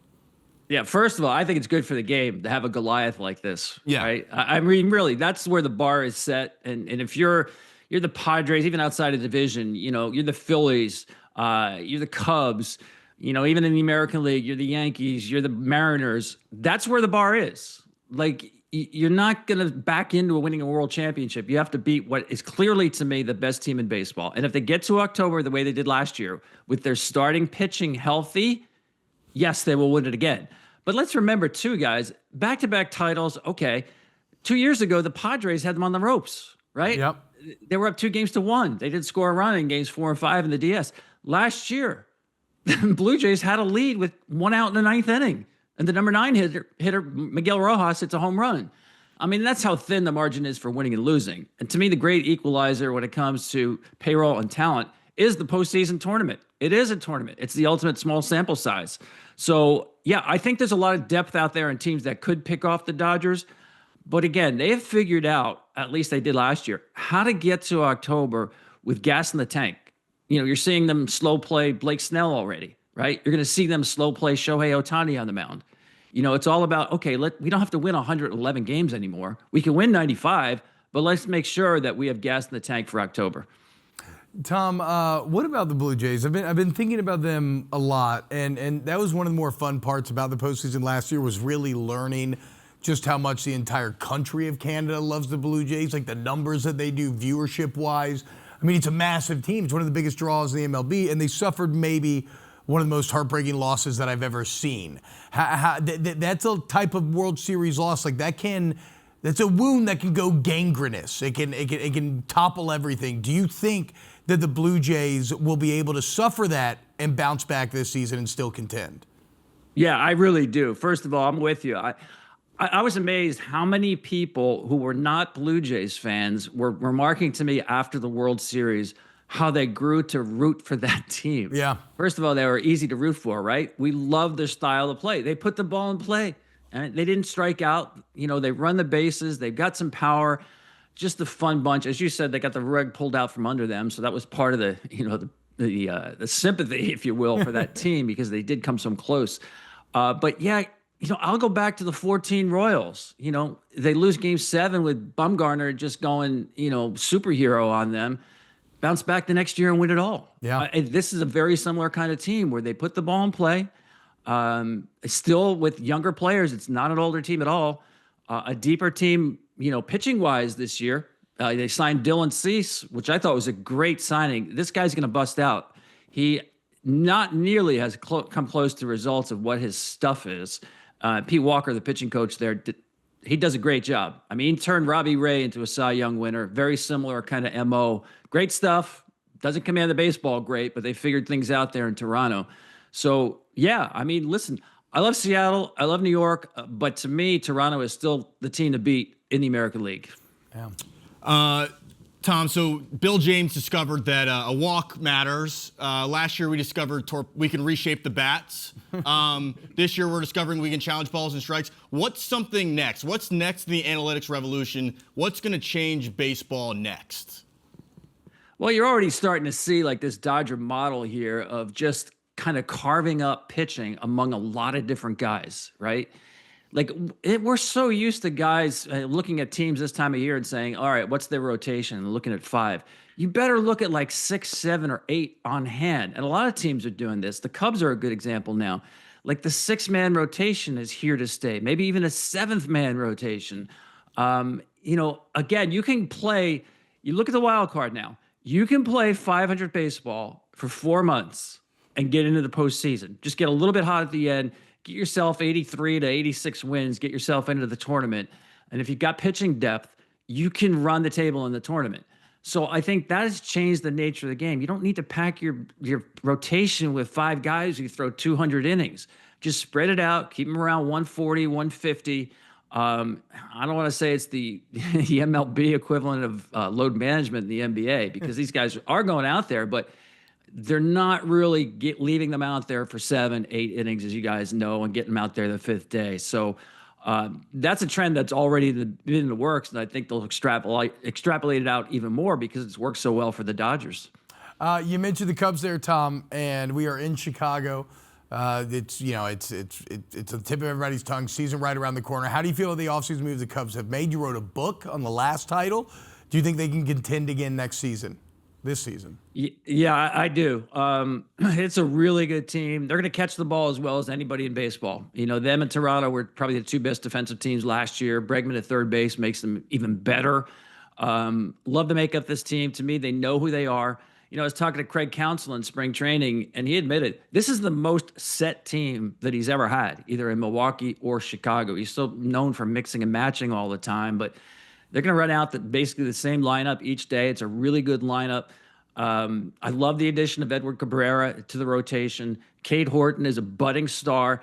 Yeah, first of all, I think it's good for the game to have a Goliath like this. Yeah. Right? I mean, really, that's where the bar is set. And if you're the Padres, even outside of division, you're the Phillies, you're the Cubs, even in the American League, you're the Yankees, you're the Mariners. That's where the bar is. Like, you're not going to back into winning a world championship. You have to beat what is clearly, to me, the best team in baseball. And if they get to October the way they did last year, with their starting pitching healthy, yes, they will win it again. But let's remember, too, guys, back-to-back titles, okay. 2 years ago, the Padres had them on the ropes, right? Yep. They were up 2-1. They did score a run in games 4 and 5 in the DS. Last year, the Blue Jays had a lead with 1 out in the 9th inning. And the number 9 hitter, Miguel Rojas, hits a home run. I mean, that's how thin the margin is for winning and losing. And to me, the great equalizer when it comes to payroll and talent is the postseason tournament. It is a tournament. It's the ultimate small sample size. So, yeah, I think there's a lot of depth out there in teams that could pick off the Dodgers. But again, they have figured out, at least they did last year, how to get to October with gas in the tank. You're seeing them slow play Blake Snell already, right? You're going to see them slow play Shohei Ohtani on the mound. It's all about, okay, we don't have to win 111 games anymore. We can win 95, but let's make sure that we have gas in the tank for October. Tom, what about the Blue Jays? I've been thinking about them a lot, and that was one of the more fun parts about the postseason last year, was really learning just how much the entire country of Canada loves the Blue Jays, like the numbers that they do viewership-wise. I mean, it's a massive team. It's one of the biggest draws in the MLB, and they suffered maybe one of the most heartbreaking losses that I've ever seen. That's a type of World Series loss like that that's a wound that can go gangrenous. It can topple everything. Do you think that the Blue Jays will be able to suffer that and bounce back this season and still contend? Yeah, I really do. First of all, I'm with you. I was amazed how many people who were not Blue Jays fans were remarking to me after the World Series how they grew to root for that team. Yeah. First of all, they were easy to root for, right? We love their style of play. They put the ball in play, and they didn't strike out. They run the bases. They've got some power. Just a fun bunch. As you said, they got the rug pulled out from under them, so that was part of the sympathy, if you will, for that team, because they did come so close. But yeah, I'll go back to the 14 Royals. They lose Game 7 with Bumgarner just going, superhero on them. Bounce back the next year and win it all. Yeah. This is a very similar kind of team where they put the ball in play. Still with younger players. It's not an older team at all. A deeper team, pitching wise this year. They signed Dylan Cease, which I thought was a great signing. This guy's going to bust out. He not nearly has come close to results of what his stuff is. Pete Walker, the pitching coach there, he does a great job. I mean, he turned Robbie Ray into a Cy Young winner. Very similar kind of MO. Great stuff. Doesn't command the baseball great, but they figured things out there in Toronto. So, yeah, I mean, listen, I love Seattle. I love New York. But to me, Toronto is still the team to beat in the American League. Yeah. Tom, so Bill James discovered that a walk matters. Last year we discovered we can reshape the bats. This year we're discovering we can challenge balls and strikes. What's something next? What's next in the analytics revolution? What's going to change baseball next? Well, you're already starting to see like this Dodger model here of just kind of carving up pitching among a lot of different guys, right? Like we're so used to guys looking at teams this time of year and saying, all right, what's their rotation? And looking at 5. You better look at like 6, 7, or 8 on hand. And a lot of teams are doing this. The Cubs are a good example now. Like the 6-man rotation is here to stay. Maybe even a 7th-man rotation. Again, you can play. You look at the wild card now. You can play 500 baseball for 4 months and get into the postseason. Just get a little bit hot at the end. Get yourself 83 to 86 wins, get yourself into the tournament. And if you've got pitching depth, you can run the table in the tournament. So I think that has changed the nature of the game. You don't need to pack your rotation with 5 guys who throw 200 innings. Just spread it out, keep them around 140, 150. I don't want to say it's the MLB equivalent of load management in the NBA, because these guys are going out there, but they're not really leaving them out there for 7, 8 innings, as you guys know, and getting them out there the 5th day. So that's a trend that's already been in the works, and I think they'll extrapolate it out even more because it's worked so well for the Dodgers. You mentioned the Cubs there, Tom, and we are in Chicago. It's the tip of everybody's tongue. Season right around the corner. How do you feel about the offseason moves the Cubs have made? You wrote a book on the last title. Do you think they can contend again next season? This season? Yeah, I do. It's a really good team. They're going to catch the ball as well as anybody in baseball. Them and Toronto were probably the 2 best defensive teams last year. Bregman at third base makes them even better. Love to make up this team. To me, they know who they are. I was talking to Craig Counsell in spring training, and he admitted this is the most set team that he's ever had, either in Milwaukee or Chicago. He's still known for mixing and matching all the time, but they're going to run out basically the same lineup each day. It's a really good lineup. I love the addition of Edward Cabrera to the rotation. Cade Horton is a budding star.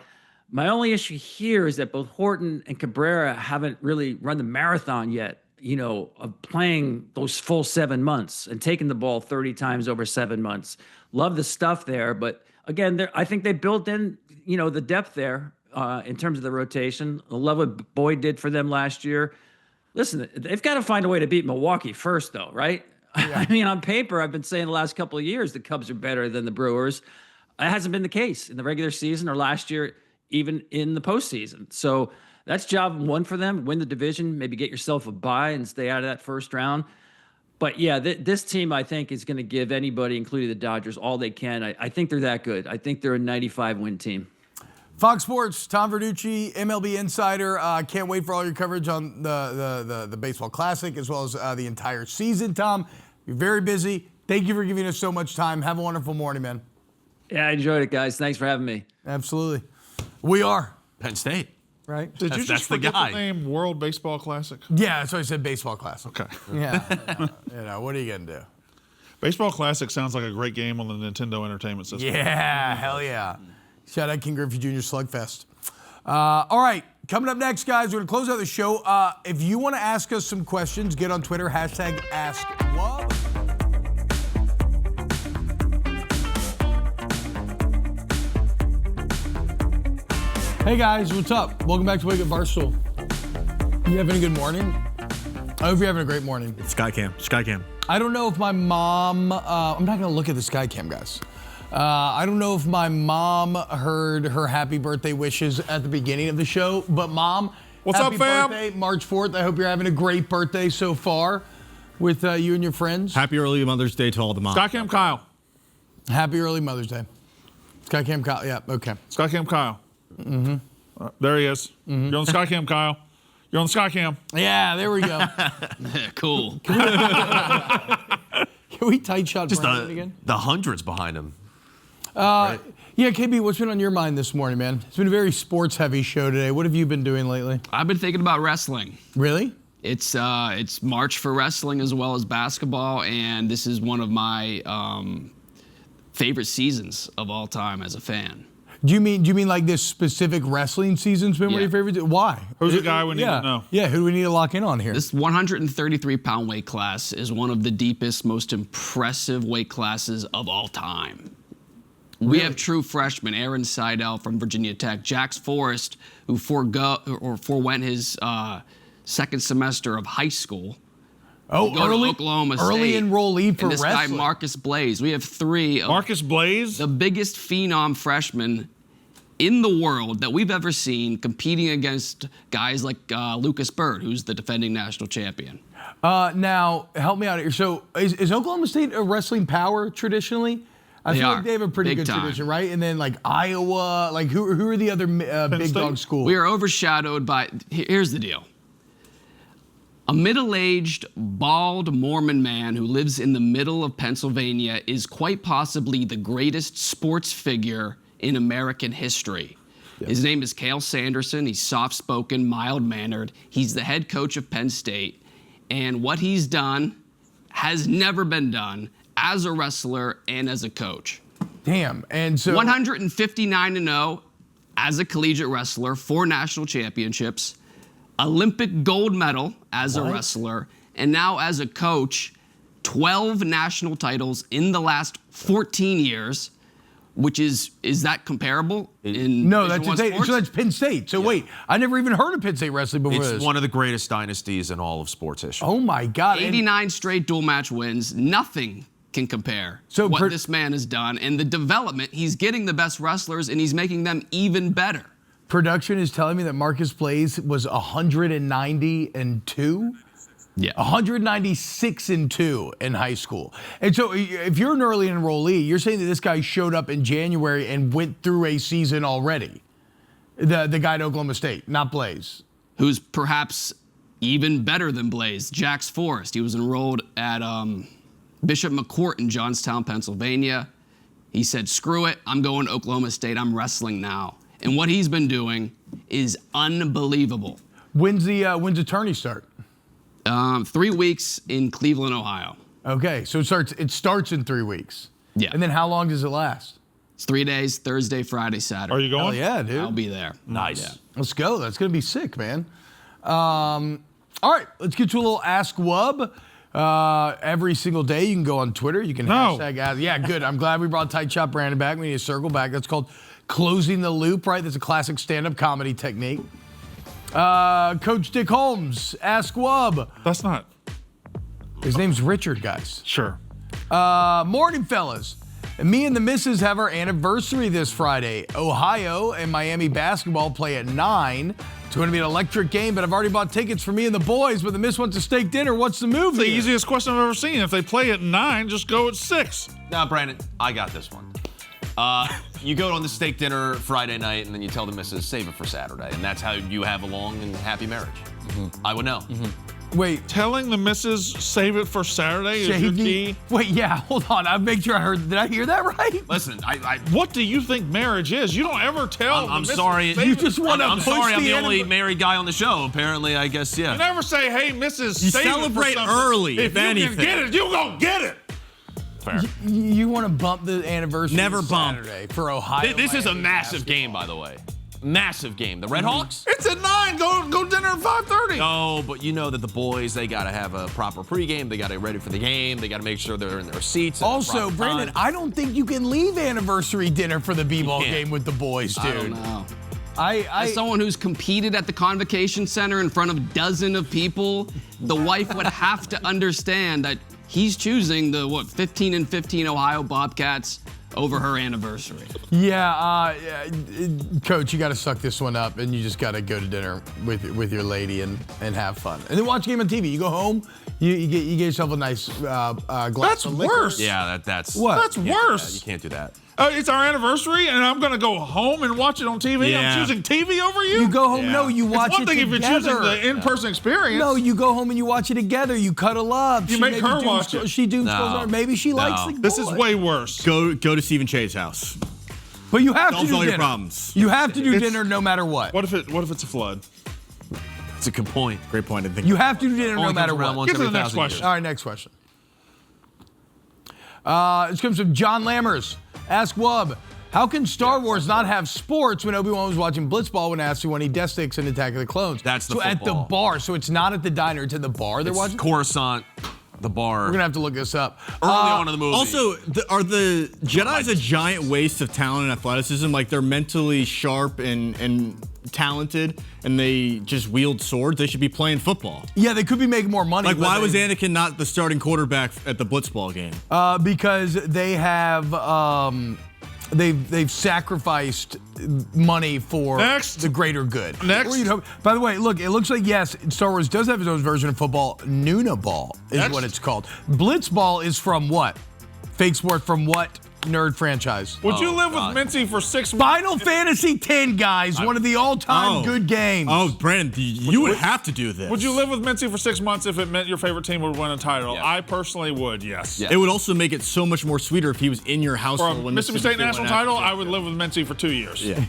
My only issue here is that both Horton and Cabrera haven't really run the marathon yet, of playing those full 7 months and taking the ball 30 times over 7 months. Love the stuff there. But again, I think they built in, the depth there in terms of the rotation. I love what Boyd did for them last year. Listen, they've got to find a way to beat Milwaukee first, though, right? Yeah. I mean, on paper, I've been saying the last couple of years the Cubs are better than the Brewers. It hasn't been the case in the regular season or last year, even in the postseason. So that's job one for them. Win the division, maybe get yourself a bye and stay out of that first round. But yeah, this team, I think, is going to give anybody, including the Dodgers, all they can. I think they're that good. I think they're a 95-win team. Fox Sports, Tom Verducci, MLB Insider. Can't wait for all your coverage on the Baseball Classic as well as the entire season, Tom. You're very busy. Thank you for giving us so much time. Have a wonderful morning, man. Yeah, I enjoyed it, guys. Thanks for having me. Absolutely. We are. Penn State. Right? Did you That's just the forget guy. the name World Baseball Classic? Yeah, that's why I said Baseball Classic. Okay. Yeah. What are you going to do? Baseball Classic sounds like a great game on the Nintendo Entertainment System. Yeah, hell yeah. Shout out King Griffey Jr. Slugfest. All right, coming up next, guys, we're going to close out the show. If you want to ask us some questions, get on Twitter, #AskWub. Hey, guys, what's up? Welcome back to Wake Up Barstool. You having a good morning? I hope you're having a great morning. Skycam. I don't know if my mom, I'm not going to look at the Skycam, guys. I don't know if my mom heard her happy birthday wishes at the beginning of the show, but Mom, What's happy up, fam? birthday, March 4th. I hope you're having a great birthday so far with you and your friends. Happy early Mother's Day to all the moms. Skycam Kyle. Happy early Mother's Day. Skycam Kyle, yeah, okay. Skycam Kyle. Mm-hmm. There he is. You're on the Skycam, Kyle. You're on the Skycam. Yeah, there we go. Cool. Can we tight shot Just Brandon again? the hundreds behind him. Yeah, KB, what's been on your mind this morning, man? It's been a very sports-heavy show today. What have you been doing lately? I've been thinking about wrestling. Really? It's March for wrestling as well as basketball, and this is one of my favorite seasons of all time as a fan. Do you mean like this specific wrestling season's been one of your favorites? Why? Who's the guy we need to know? Yeah, who do we need to lock in on here? This 133-pound weight class is one of the deepest, most impressive weight classes of all time. We have true freshmen, Aaron Seidel from Virginia Tech, Jax Forrest, who forewent his second semester of high school. Oh, Go to Oklahoma early State. enrollee for and this wrestling. guy, Marcus Blaze. We have three of Marcus Blaze? the biggest phenom freshmen in the world that we've ever seen competing against guys like Lucas Bird, who's the defending national champion. Now, help me out here. So, is Oklahoma State a wrestling power traditionally? I feel like they have a pretty Big good time. tradition, right? And then like Iowa, like who are the other big State? dog schools? We are overshadowed by, here's the deal. A middle-aged, bald Mormon man who lives in the middle of Pennsylvania is quite possibly the greatest sports figure in American history. Yeah. His name is Cale Sanderson. He's soft-spoken, mild-mannered. He's the head coach of Penn State. And what he's done has never been done as a wrestler and as a coach. Damn. And so 159-0 as a collegiate wrestler, 4 national championships, Olympic gold medal as a wrestler, and now as a coach, 12 national titles in the last 14 years, which is that comparable in no, Division that's I Penn State. sports? So that's Penn State. So wait, I never even heard of Penn State wrestling before It's this. one of the greatest dynasties in all of sports history. Oh my God. And 89 straight dual match wins. Nothing can compare So what this man has done. And the development, he's getting the best wrestlers and he's making them even better. production is telling me that Marcus Blaze was 190-2. Yeah. 196-2 in high school. And so if you're an early enrollee, you're saying that this guy showed up in January and went through a season already. The guy at Oklahoma State, not Blaze. Who's perhaps even better than Blaze, Jax Forrest. He was enrolled at Bishop McCourt in Johnstown, Pennsylvania. He said, screw it, I'm going to Oklahoma State, I'm wrestling now. And what he's been doing is unbelievable. When's the tourney start? 3 weeks in Cleveland, Ohio. Okay, so it starts in 3 weeks. Yeah. And then how long does it last? It's 3 days, Thursday, Friday, Saturday. Are you going? Oh yeah, dude. I'll be there. Nice. Yeah. Let's go. That's gonna be sick, man. All right, let's get to a little Ask Wub. Every single day you can go on Twitter. You can hashtag ask. Yeah, good. I'm glad we brought Tight Shot Brandon back. We need to circle back. That's called closing the loop, right? That's a classic stand-up comedy technique. Coach Dick Holmes, Ask Wub. That's not. His name's Richard, guys. Sure. Morning, fellas. And me and the missus have our anniversary this Friday. Ohio and Miami basketball play at 9. It's going to be an electric game, but I've already bought tickets for me and the boys, but the Miss wants a steak dinner. What's the move The here? easiest question I've ever seen. If they play at 9, just go at 6. Now, Brandon, I got this one. You go on the steak dinner Friday night, and then you tell the missus, save it for Saturday. And that's how you have a long and happy marriage. I would know. Wait. Telling the missus save it for Saturday is your key? Wait, yeah, hold on. I'll make sure I heard. Did I hear that right? Listen, What do you think marriage is? You don't ever tell. I'm the missus, sorry. save You it just for- want to I'm push sorry, I'm the enemy- only married guy on the show. Apparently, I guess, yeah. You never say, "Hey, Mrs. You save celebrate it for something." early, If if you anything. can get it, you go get it. Fair. You want to bump the anniversary Never to bump. Saturday for Ohio. This is a Miami massive basketball. game, by the way. Massive game. The Red Hawks? It's at 9. Go dinner at 5:30. No, but you know that the boys, they got to have a proper pregame. They got to get ready for the game. They got to make sure they're in their seats. at the Also, proper Brandon, time. I don't think you can leave anniversary dinner for the b-ball can't. game with the boys, dude. I don't know. I As someone who's competed at the Convocation Center in front of dozens of people, the wife would have to understand that he's choosing the 15-15 Ohio Bobcats over her anniversary. Coach, you got to suck this one up, and you just got to go to dinner with your lady and have fun, and then watch a game on TV. You go home, you get yourself a nice glass That's of liquor. worse. Yeah, that's What? That's you can't do worse. that. You can't do that. It's our anniversary, and I'm gonna go home and watch it on TV. Yeah. I'm choosing TV over you. You go home. Yeah. No, you watch It's one it thing if together. you're choosing the in-person experience. No, you go home and you watch it together. You cuddle up. You She make maybe her dooms- watch it. She dooms No. goes on. Maybe she likes the This is boy. way worse. Go to Stephen Che's house. But you have to Solves do all your dinner. problems. You have to do It's- dinner no matter what. What if it's a flood? It's a good point. Great point. I think You have to do dinner no Only matter comes around what. once Get to every the next 1,000 question. years. All right, next question. This comes from John Lammers. Ask Wub, how can Star Wars not have sports when Obi-Wan was watching Blitzball when asked when he death sticks in Attack of the Clones? That's the So at the football. bar, so it's not at the diner, it's at the bar they're It's watching? Coruscant, the bar. We're going to have to look this up. Early on in the movie. Also, are the Jedi's a giant waste of talent and athleticism? Like they're mentally sharp and talented, and they just wield swords. They should be playing football. Yeah, they could be making more money. Like, but why was they- Anakin not the starting quarterback at the Blitzball game? Because they have they've sacrificed money for Next. the greater good. Next. Or you'd hope- By the way, look, it looks like yes, Star Wars does have its own version of football. Nunaball is Next. what it's called. Blitzball is from what? Fake sport from what nerd franchise? Would you live God. with Mincy for 6 months? Final Fantasy X, guys, one of the all-time good games. Oh, Brandon, you would have to do this. Would you live with Mincy for 6 months if it meant your favorite team would win a title? Yeah. I personally would, yes. Yeah. It would also make it so much more sweeter if he was in your For a household when Mississippi State national title, I would live with Mincy for 2 years. Yeah.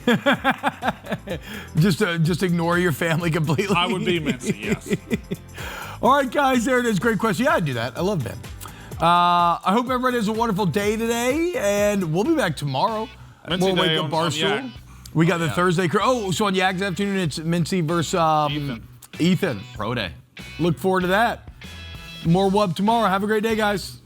Just ignore your family completely. I would be Mincy, yes. All right, guys, there it is. Great question. Yeah, I'd do that. I love Ben. I hope everybody has a wonderful day today, and we'll be back tomorrow. Mincy More Day Wake Up on Barstool. Yak. We got the Thursday crew. Oh, so on Yak's afternoon, it's Mincy versus Ethan. Pro day. Look forward to that. More Wub tomorrow. Have a great day, guys.